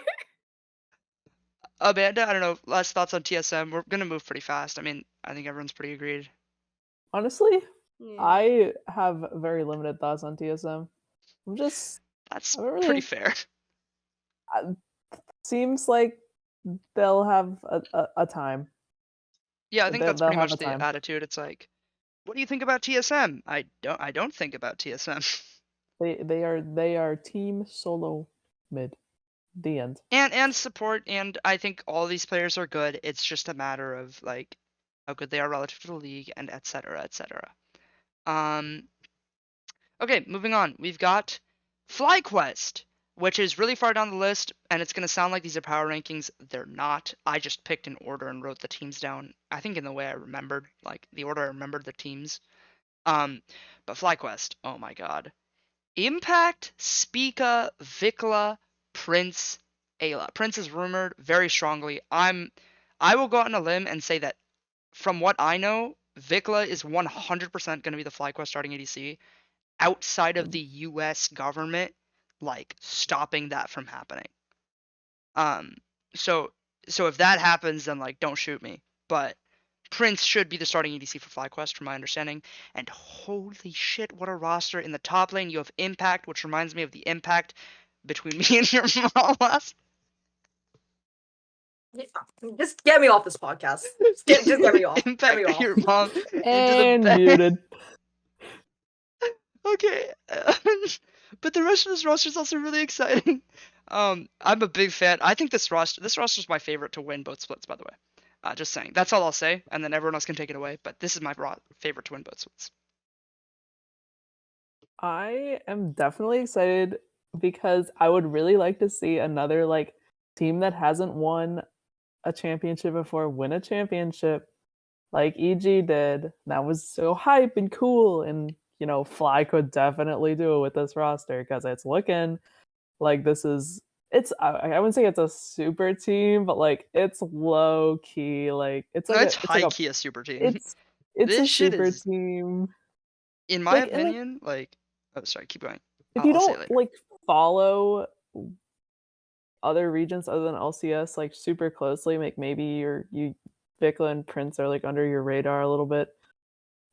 Amanda, I don't know. Last thoughts on TSM. We're gonna move pretty fast. I mean, I think everyone's pretty agreed. honestly, Yeah. I have very limited thoughts on TSM. That's I don't pretty really. fair. Seems like they'll have a time. Yeah, I think that's They'll pretty have much a the time. attitude. It's like, what do you think about TSM? I don't think about TSM. They are team solo mid. The end. And support, and I think all these players are good. It's just a matter of like how good they are relative to the league, and etc. etc. Okay, moving on. We've got Flyquest, which is really far down the list, and it's going to sound like these are power rankings. They're not. I just picked an order and wrote the teams down, I think in the way I remembered, like the order I remembered the teams. But Flyquest, oh my god. Impact, Spica, Vikla, Prince, Ayla. Prince is rumored very strongly. I will go out on a limb and say that from what I know, Vikla is 100% going to be the Flyquest starting ADC outside of the US government, like stopping that from happening. Um, so if that happens, then like don't shoot me. But Prince should be the starting EDC for Flyquest, from my understanding. And holy shit, what a roster! In the top lane, you have Impact, which reminds me of the Impact between me and your mom last. Just get me off this podcast. Just get me off. Impact Get me off. your mom into And the bed. muted. Okay, but the rest of this roster is also really exciting. I'm a big fan. I think this roster is my favorite to win both splits, by the way. Just saying. That's all I'll say, and then everyone else can take it away. But this is my favorite to win both splits. I am definitely excited because I would really like to see another like team that hasn't won a championship before win a championship like EG did. That was so hype and cool, and you know, Fly could definitely do it with this roster because it's looking like this is I wouldn't say it's a super team, but like it's low key. Like it's No, like it's high key a super team. it's This a shit super is, team. in my Like, and, like, opinion, like, oh sorry, keep going. if you I'll say it don't later. like follow other regions other than LCS like super closely, like maybe you Vikla and Prince are like under your radar a little bit.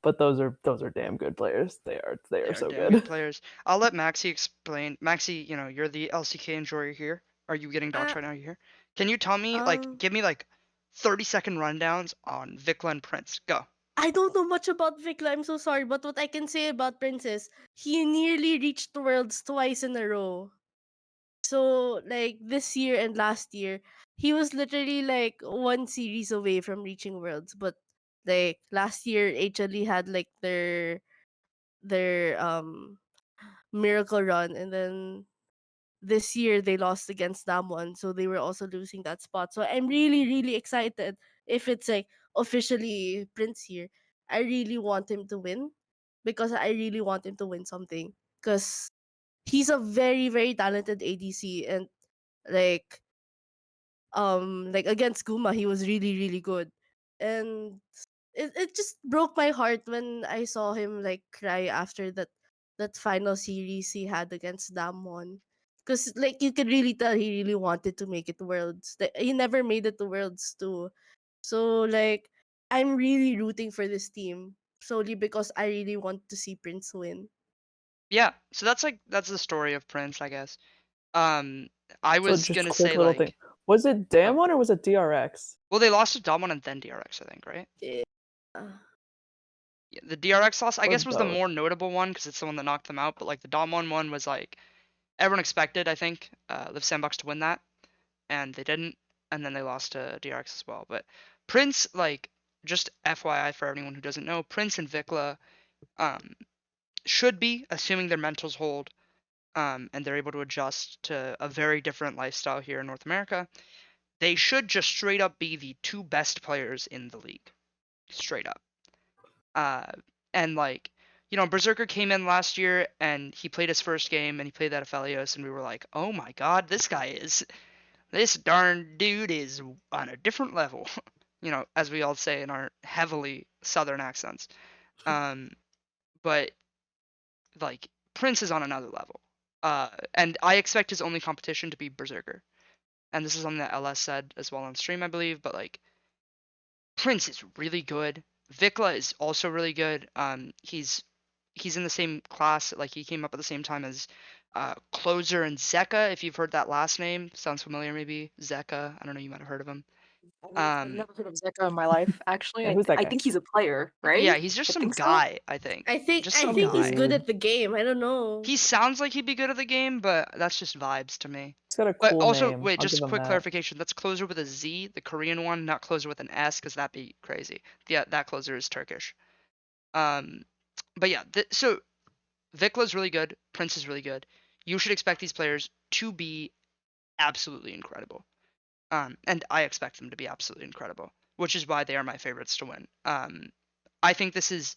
But those are damn good players. They are so Damn good. players. I'll let Maxi explain. Maxi, you know, you're the LCK enjoyer here. Are you getting docs Uh, right now? You here? Can you tell me, like, um, give me like 30-second rundowns on Vikla and Prince? Go. I don't know much about Vikla. I'm so sorry, but what I can say about Princess, he nearly reached the worlds twice in a row. So like this year and last year, he was literally like one series away from reaching worlds. But like last year, HLE had like their miracle run, and then this year they lost against Damwon, so they were also losing that spot. So I'm really really excited if it's like officially Prince here. I really want him to win because I really want him to win something because he's a very very talented ADC, and like like against Guma he was really really good. And it just broke my heart when I saw him like cry after that final series he had against Damwon. Because like you could really tell he really wanted to make it to worlds. He never made it to worlds too. So like I'm really rooting for this team solely because I really want to see Prince win. Yeah. So that's the story of Prince, I guess. Um, I So was just gonna quick say little thing. like, Was it oh, Damwon or was it DRX? well, they lost to Damwon and then DRX, I think, right? Yeah. Yeah, the DRX loss, I Or guess, was the both? more notable one because it's the one that knocked them out. But like the Damwon one was like everyone expected, I think, Liv Sandbox to win that, and they didn't, and then they lost to DRX as well. But Prince, like, just FYI for anyone who doesn't know, Prince and Vikla um, should be, assuming their mentals hold, and they're able to adjust to a very different lifestyle here in North America, they should just straight up be the two best players in the league. Straight up. Uh, and like, you know, Berserker came in last year and he played his first game and he played that Aphelios and we were like, oh my god, this darn dude is on a different level. You know, as we all say in our heavily southern accents. Um, but like Prince is on another level. And I expect his only competition to be Berserker. And this is something that LS said as well on stream, I believe. But like, Prince is really good. Vikla is also really good. He's in the same class. Like he came up at the same time as Closer and Zeka. If you've heard that last name, sounds familiar maybe. Zeka. I don't know. You might have heard of him. I've never heard of Zeka in my life, actually. Yeah, who's that I guy? think he's a player, right? Yeah, he's just I some think so. guy. I think. Just I some think he's guy. good Weird. at the game. I don't know. He sounds like he'd be good at the game, but that's just vibes to me. He's got a But cool also, name. wait, I'll just give a him quick that. clarification. That's Closer with a Z, the Korean one, not Closer with an S, because that'd be crazy. Yeah, that Closer is Turkish. Um, but yeah, so Vikla's really good. Prince is really good. You should expect these players to be absolutely incredible. And I expect them to be absolutely incredible, which is why they are my favorites to win. I think this is,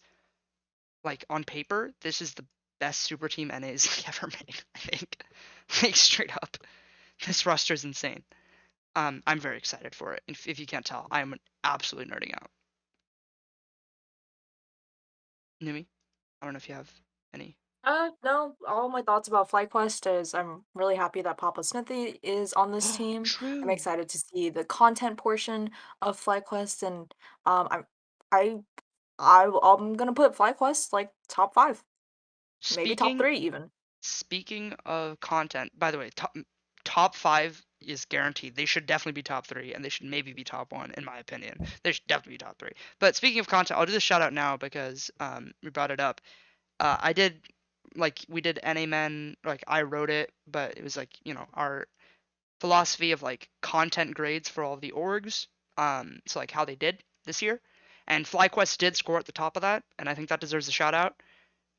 like, on paper, this is the best super team NA's ever made. I think, like, straight up, this roster is insane. I'm very excited for it. If you can't tell, I am absolutely nerding out. Numi, I don't know if you have any. No, all my thoughts about Flyquest is I'm really happy that Papa Smithy is on this team. I'm True. excited to see the content portion of Flyquest, and I I'm gonna put Flyquest like top 5, maybe top Speaking 3 even. speaking of content, by the way, top 5 is guaranteed. They should definitely be top 3, and they should maybe be top 1, in my opinion. They should definitely be top 3. But speaking of content, I'll do the shout out now because we brought it up. I did, like, we did NAmen, like, I wrote it, but it was like, our philosophy of, like, content grades for all of the orgs. So, like, how they did this year. And FlyQuest did score at the top of that, and I think that deserves a shout out.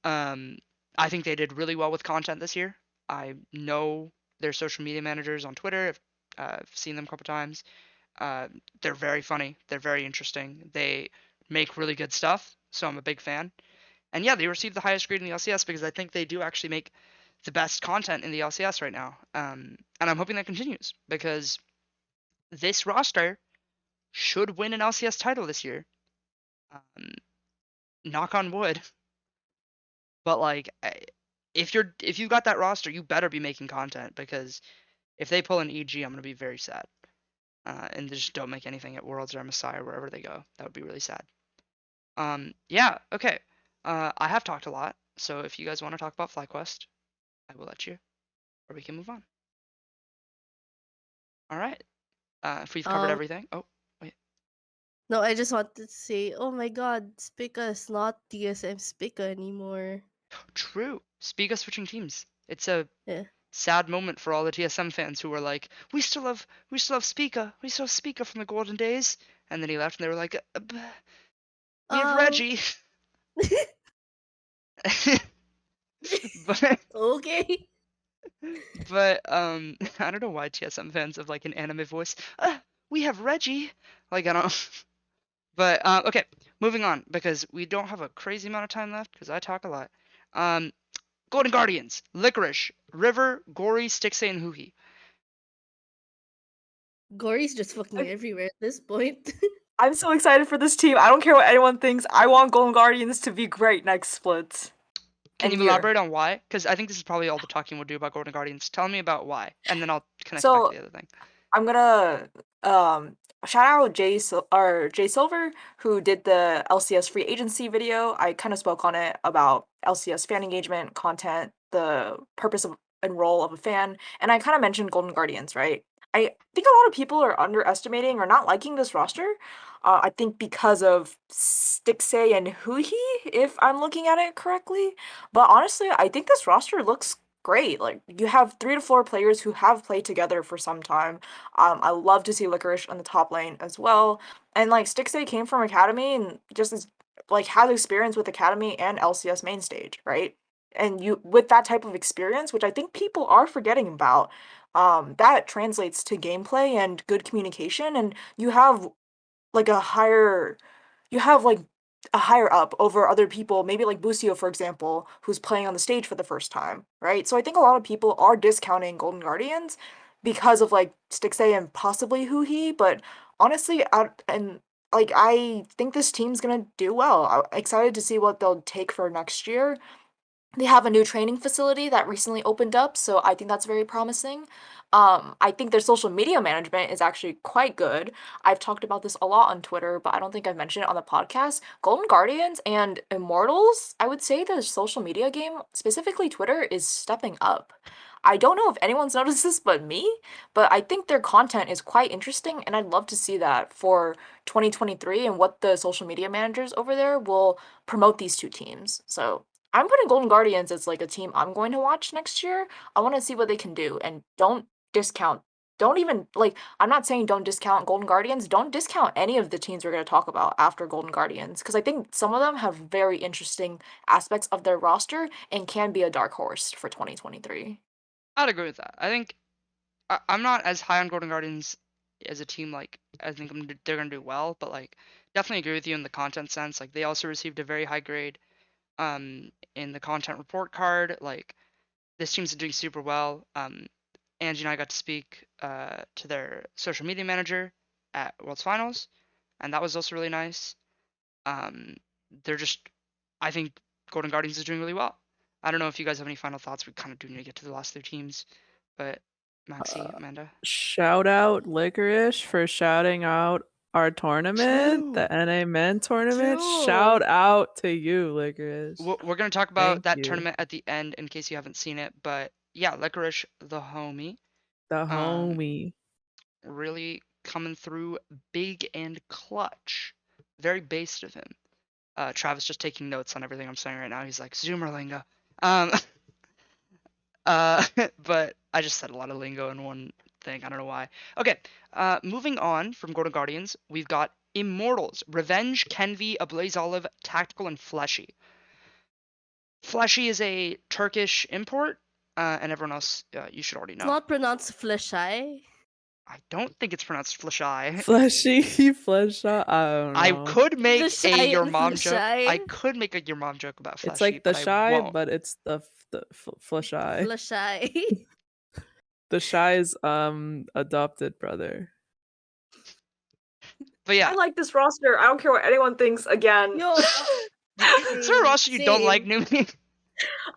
I think they did really well with content this year. I know their social media managers on Twitter. I've seen them a couple times. They're very funny. They're very interesting. They make really good stuff, so I'm a big fan. And yeah, they received the highest grade in the LCS because I think they do actually make the best content in the LCS right now. And I'm hoping that continues because this roster should win an LCS title this year. Um, Knock on wood. But, like, if you've got that roster, you better be making content because if they pull an EG, I'm gonna be very sad. And they just don't make anything at Worlds or MSI or wherever they go. That would be really sad. Yeah, okay. I have talked a lot, so if you guys want to talk about FlyQuest, I will let you, or we can move on. All right. If we've covered Um, everything. Oh, wait. no, I just wanted to say, oh my God, Spica is not TSM Spica anymore. True. Speak of switching teams. It's a Yeah. sad moment for all the TSM fans who were like, we still have Spica, from the golden days, and then he left, and they were like, we have Um. Reggie. but Okay. but I don't know why TSM fans have, like, an anime voice. We have Reggie. Like, I don't. But okay, moving on because we don't have a crazy amount of time left because I talk a lot. Um, Golden Guardians, Licorice, River, Gory, Stixay, and Huhi. Gory's just fucking everywhere at this point. I'm so excited for this team. I don't care what anyone thinks. I want Golden Guardians to be great next split. Can And you year. elaborate on why? Because I think this is probably all the talking we'll do about Golden Guardians. Tell me about why, and then I'll connect it back to So the other thing. I'm gonna shout out Jay Silver, who did the LCS free agency video. I kind of spoke on it about LCS fan engagement, content, the purpose of and role of a fan, and I kind of mentioned Golden Guardians, right? I think a lot of people are underestimating or not liking this roster. I think because of Stixay and Huhi, if I'm looking at it correctly. But honestly, I think this roster looks great. Like, you have 3 to 4 players who have played together for some time. I love to see Licorice on the top lane as well. And, like, Stixay came from Academy and just is, like, has experience with Academy and LCS main stage, right? And you with that type of experience, which I think people are forgetting about, that translates to gameplay and good communication, and like a higher you have like a higher up over other people, maybe like Busio, for example, who's playing on the stage for the first time, right? So I think a lot of people are discounting Golden Guardians because of like Stixay and possibly Huhi, but honestly, I think this team's gonna do well. I'm excited to see what they'll take for next year. They have a new training facility that recently opened up, so I think that's very promising. I think their social media management is actually quite good. I've talked about this a lot on Twitter, but I don't think I've mentioned it on the podcast. Golden Guardians and Immortals, I would say the social media game, specifically Twitter, is stepping up. I don't know if anyone's noticed this but me, but I think their content is quite interesting, and I'd love to see that for 2023 and what the social media managers over there will promote these two teams. So I'm putting Golden Guardians as like a team I'm going to watch next year. I want to see what they can do, and don't discount. Don't even like. I'm not saying don't discount Golden Guardians. Don't discount any of the teams we're going to talk about after Golden Guardians, because I think some of them have very interesting aspects of their roster and can be a dark horse for 2023. I'd agree with that. I think I'm not as high on Golden Guardians as a team. Like I think they're gonna do well, but like definitely agree with you in the content sense. Like they also received a very high grade in the content report card. Like this team's doing super well. Angie and I got to speak to their social media manager at World's Finals, and that was also really nice. They're just, I think Golden Guardians is doing really well. I don't know if you guys have any final thoughts. We kind of do need to get to the last three teams, but Maxi, Amanda. Shout out Licorice for shouting out our tournament, True. the NAmen tournament. True. Shout out to you, Licorice. We're gonna talk about Thank that you. tournament at the end in case you haven't seen it, but yeah, Licorice, the homie, The homie. really coming through big and clutch. Very based of him. Travis just taking notes on everything I'm saying right now. He's like Zoomer lingo. But I just said a lot of lingo in one thing. I don't know why. Okay. Moving on from Golden Guardians, we've got Immortals, Revenge, Kenvi, Ablaze Olive, Tactical, and Fleshy. Fleshy is a Turkish import, and everyone else you should already know. It's not pronounced fleshy. I don't think it's pronounced Fleshy. Fleshy, flesh out. I don't know. I could make Fleshy, a your mom joke. Fleshy. I could make a your mom joke about Fleshy, It's like the but I shy, won't. but it's the flesh eye. Fleshy. The shy's adopted brother. But yeah, I like this roster. I don't care what anyone thinks. Again, Yo, is there a roster you don't like, same. Numi?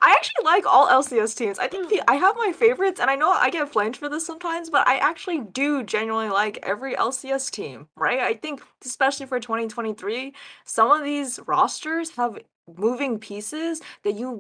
I actually like all LCS teams. I think I have my favorites, and I know I get flamed for this sometimes, but I actually do genuinely like every LCS team, right? I think, especially for 2023, some of these rosters have moving pieces that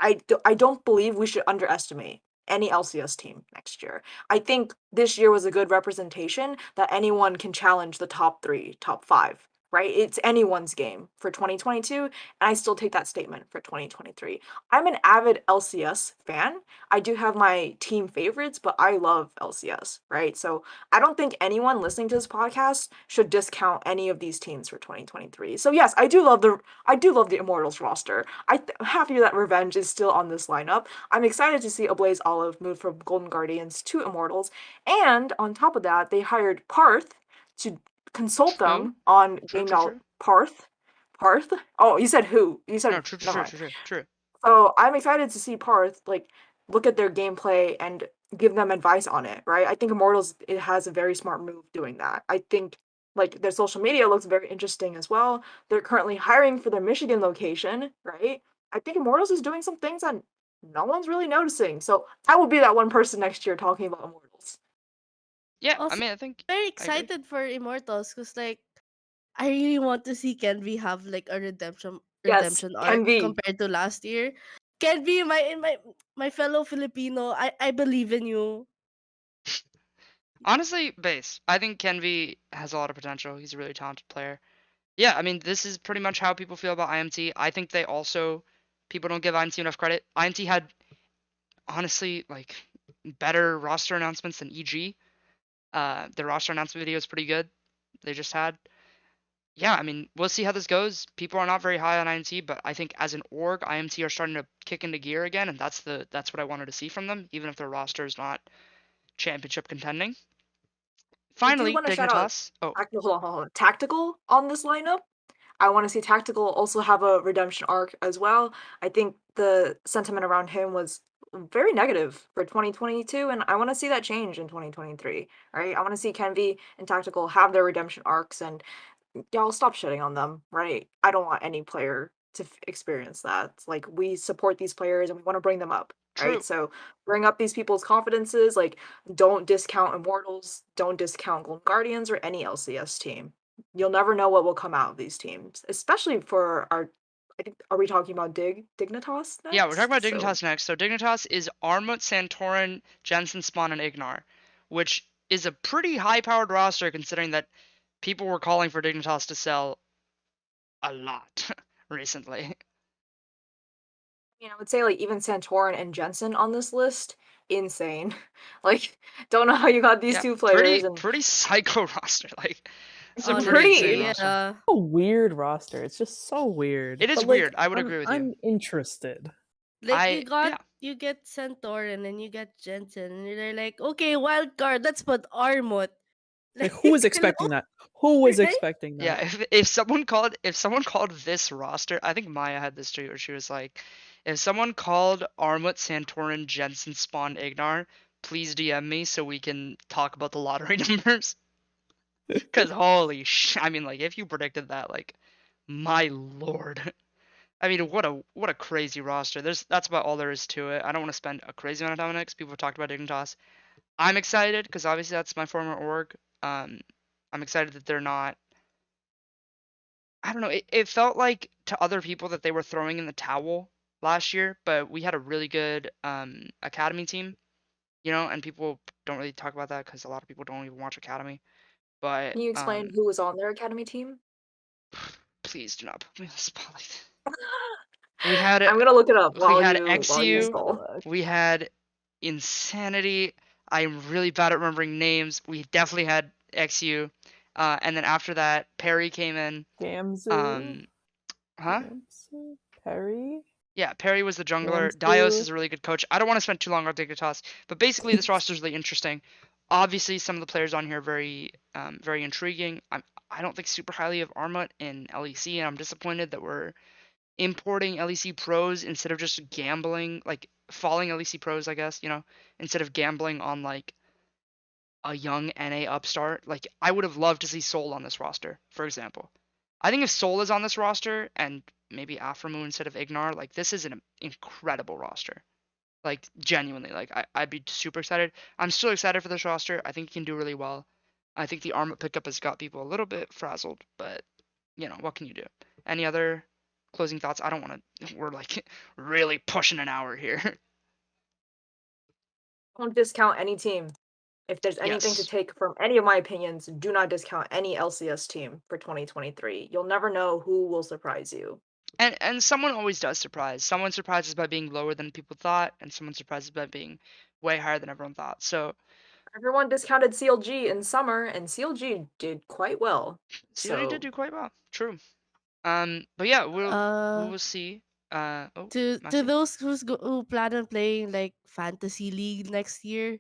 I don't believe we should underestimate any LCS team next year. I think this year was a good representation that anyone can challenge the top 3, top 5. Right? It's anyone's game for 2022, and I still take that statement for 2023. I'm an avid LCS fan. I do have my team favorites, but I love LCS, right? So I don't think anyone listening to this podcast should discount any of these teams for 2023. So yes, I do love the Immortals roster. I'm happy that Revenge is still on this lineup. I'm excited to see Ablaze Olive move from Golden Guardians to Immortals, and on top of that, they hired Parth to consult Who? them on True, game true, knowledge. true. Parth? Oh, you said who? You said No, true, never true, mind. true, true, true. So I'm excited to see Parth like look at their gameplay and give them advice on it, right? I think Immortals it has a very smart move doing that. I think like their social media looks very interesting as well. They're currently hiring for their Michigan location, right? I think Immortals is doing some things that no one's really noticing. So I will be that one person next year talking about Immortals. Yeah, I Also, mean, I think very agree. excited for Immortals because like I really want to see Kenvi have like a redemption Yes, arc Kenvi. compared to last year. Kenvi, my fellow Filipino, I believe in you. Honestly, base. I think Kenvi has a lot of potential. He's a really talented player. Yeah, I mean, this is pretty much how people feel about IMT. I think they also people don't give IMT enough credit. IMT had honestly like better roster announcements than EG. Their roster announcement video is pretty good. They just had. Yeah, I mean, we'll see how this goes. People are not very high on IMT, but I think as an org, IMT are starting to kick into gear again, and that's what I wanted to see from them, even if their roster is not championship contending. Finally, wanna shout out Dignitas. Oh, Hold on. Tactical on this lineup. I want to see Tactical also have a redemption arc as well. I think the sentiment around him was very negative for 2022, and I want to see that change in 2023. Right? I want to see Kenvi and Tactical have their redemption arcs, and y'all stop shitting on them. Right? I don't want any player to experience that. Like we support these players and we want to bring them up. true. Right? So bring up these people's confidences. Like don't discount Immortals, don't discount Golden Guardians or any LCS team. You'll never know what will come out of these teams, especially for our. I think are we talking about Dignitas next? Yeah, we're talking about So- Dignitas next. So Dignitas is Armut, Santorin, Jensen, Spawn, and Ignar, which is a pretty high-powered roster considering that people were calling for Dignitas to sell a lot recently. I mean, I would say like even Santorin and Jensen on this list, insane. Like, don't know how you got these Yeah, two players and pretty psycho roster. Like, it's a Honestly, pretty yeah. insane roster. Yeah. A weird roster. It's just so weird. It is But, like, weird. I would agree with you. I'm interested. Like I they got yeah. you get Santorin and you get Jensen, and they're like, okay, wild card, let's put Armut. Like, who was Hello, expecting that? Who was right? expecting Yeah, that? if someone called this roster, I think Maya had this tweet where she was like, if someone called Armut, Santorin, Jensen, Spawn, Ignar, please DM me so we can talk about the lottery numbers. Cause I mean, like if you predicted that, like, my lord. I mean, what a crazy roster. That's about all there is to it. I don't want to spend a crazy amount of time on it 'cause people have talked about Dignitas. I'm excited because obviously that's my former org. Um, I'm excited that they're not. I don't know. It felt like to other people that they were throwing in the towel last year, but we had a really good academy team, and people don't really talk about that because a lot of people don't even watch academy. But Can you explain who was on their academy team? please do not put me on the spotlight. We had I'm gonna look it up we while had you XU, scroll. we had Insanity. I'm really bad at remembering names. We definitely had XU, and then after that, Perry came in. Gamzu? Um, huh? Gamzu? Perry? Yeah, Perry was the jungler. Dios Gamzu? is a really good coach. I don't want to spend too long on Dignitas, but basically this roster is really interesting. Obviously, some of the players on here are very intriguing. I don't think super highly of Armut in LEC, and I'm disappointed that we're importing LEC pros instead of just gambling, like falling LEC pros, I guess, instead of gambling on like a young NA upstart. Like I would have loved to see Soul on this roster, for example. I think if Soul is on this roster and maybe Aframu instead of Ignar, like this is an incredible roster. Like genuinely, like I'd be super excited. I'm still excited for this roster. I think he can do really well. I think the armor pickup has got people a little bit frazzled, but what can you do? Any other closing thoughts? I don't want to. We're like really pushing an hour here. Don't discount any team. If there's anything to Yes. take from any of my opinions, do not discount any LCS team for 2023. You'll never know who will surprise you. And someone always does surprise. Someone surprises by being lower than people thought, and someone surprises by being way higher than everyone thought. So Everyone discounted CLG in summer, and CLG did quite well. COD did So do quite well. True. But yeah, we Uh, will see. Oh, to Maxi. those who plan on playing like fantasy league next year,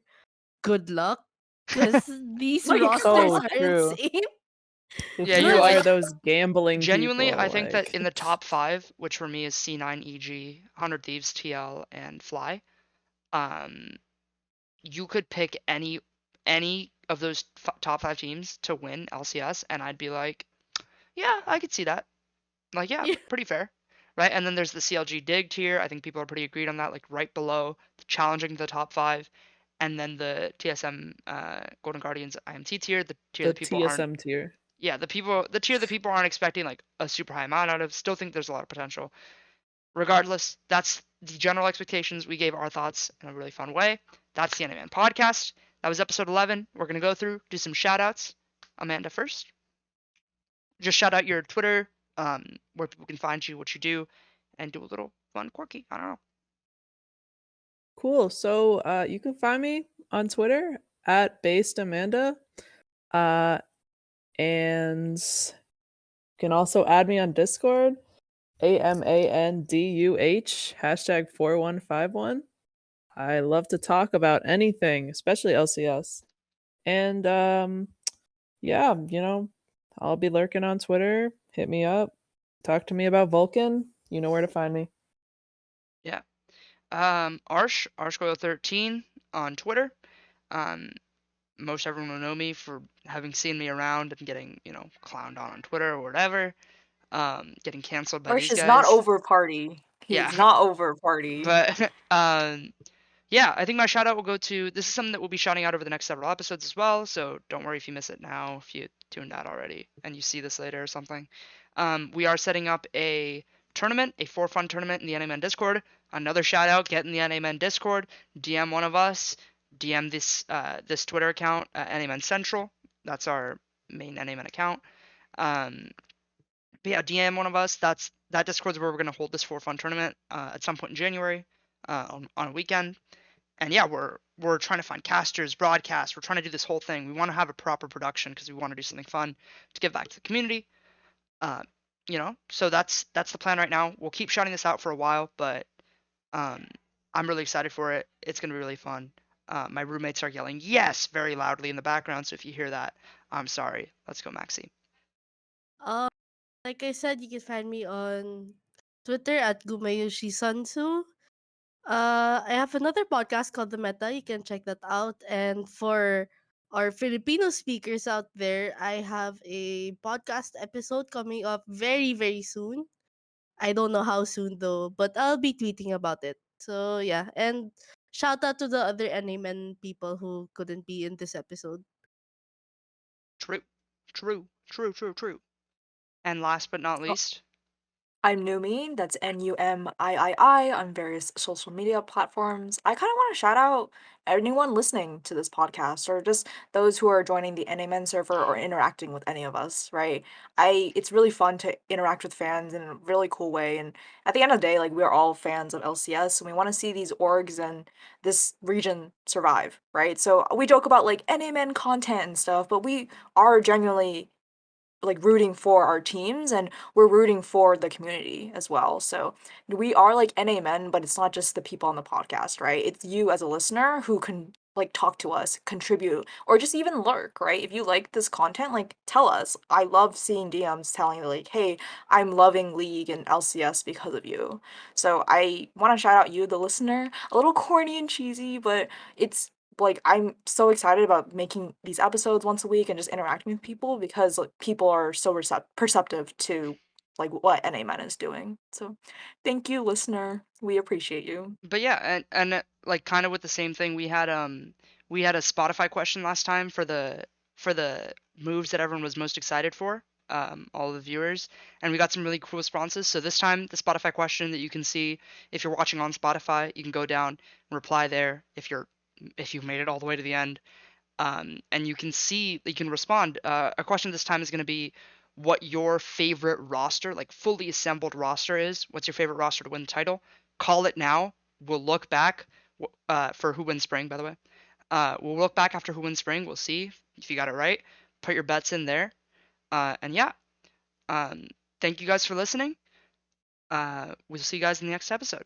good luck, cause these like rosters So are true. insane. If Yeah, you you're Good are like luck. those gambling genuinely. I people, think that like, in the top five, which for me is C9, EG, 100 Thieves, TL, and Fly, um, you could pick any of those top five teams to win LCS, and I'd be like, yeah, I could see that. Like, yeah, Yeah. pretty fair, right? And then there's the CLG Dig tier. I think people are pretty agreed on that, like right below, challenging the top five, and then the TSM Golden Guardians IMT tier, the tier the that people aren't. TSM tier. Yeah, the tier that people aren't expecting like a super high amount out of. Still think there's a lot of potential. Regardless, that's the general expectations. We gave our thoughts in a really fun way. That's the NAmen Podcast. That was episode 11. We're gonna go through, do some shout outs. Amanda first. Just shout out your Twitter, where people can find you, what you do, and do a little fun, quirky. I don't know. Cool. So you can find me on Twitter at based Amanda. And you can also add me on Discord, AMANDUH, hashtag 4151. I love to talk about anything, especially LCS. And yeah, I'll be lurking on Twitter. Hit me up. Talk to me about Vulcan. You know where to find me. Yeah. Arshcoil13 on Twitter. Um, most everyone will know me for having seen me around and getting, clowned on Twitter or whatever. Getting canceled by Arsh these is not guys. over party. He Yeah. is not over party. But yeah, I think my shout out will go to this is something that we'll be shouting out over the next several episodes as well. So don't worry if you miss it now, if you tuned out already and you see this later or something. We are setting up a tournament, a for fun tournament in the NAmen Discord. Another shout out, get in the NAmen Discord, DM one of us, DM this Twitter account, NAmen Central. That's our main NAmen account. But yeah, DM one of us. That Discord's where we're gonna hold this for fun tournament at some point in January, on a weekend. And yeah, we're trying to find casters, broadcasts. We're trying to do this whole thing. We want to have a proper production because we want to do something fun to give back to the community. Uh, So that's the plan right now. We'll keep shouting this out for a while, but um, I'm really excited for it. It's gonna be really fun. My roommates are yelling yes very loudly in the background, so if you hear that, I'm sorry. Let's go, Maxi. Um, like I said, you can find me on Twitter at Gumayushi Sansu. I have another podcast called The Meta. You can check that out. And for our Filipino speakers out there, I have a podcast episode coming up very, very soon. I don't know how soon though, but I'll be tweeting about it. So yeah, and shout out to the other NAmen people who couldn't be in this episode. True, true, true, true, true. And last but not Oh, least, I'm Numi, that's Numii on various social media platforms. I kind of want to shout out anyone listening to this podcast or just those who are joining the NAmen server or interacting with any of us, right? It's really fun to interact with fans in a really cool way, and at the end of the day, like we're all fans of LCS and we want to see these orgs and this region survive, right? So we joke about like NAmen content and stuff, but we are genuinely like rooting for our teams and we're rooting for the community as well. So we are like NA men, but it's not just the people on the podcast, right? It's you as a listener who can like talk to us, contribute, or just even lurk, right? If you like this content, like tell us. I love seeing DMs telling like, hey, I'm loving League and LCS because of you. So I want to shout out you, the listener. A little corny and cheesy, but it's like I'm so excited about making these episodes once a week and just interacting with people because like people are so perceptive to like what NAmen is doing. So thank you, listener. We appreciate you. but yeah, and like kind of with the same thing, we had a Spotify question last time for the moves that everyone was most excited for, all the viewers, and we got some really cool responses. So this time, the Spotify question that you can see if you're watching on Spotify, you can go down and reply there if you've made it all the way to the end. And you can respond. A question this time is going to be what your favorite roster, like fully assembled roster is. What's your favorite roster to win the title? Call it now. We'll look back for who wins spring, by the way. We'll look back after who wins spring. We'll see if you got it right. Put your bets in there. And yeah, um, thank you guys for listening. We'll see you guys in the next episode.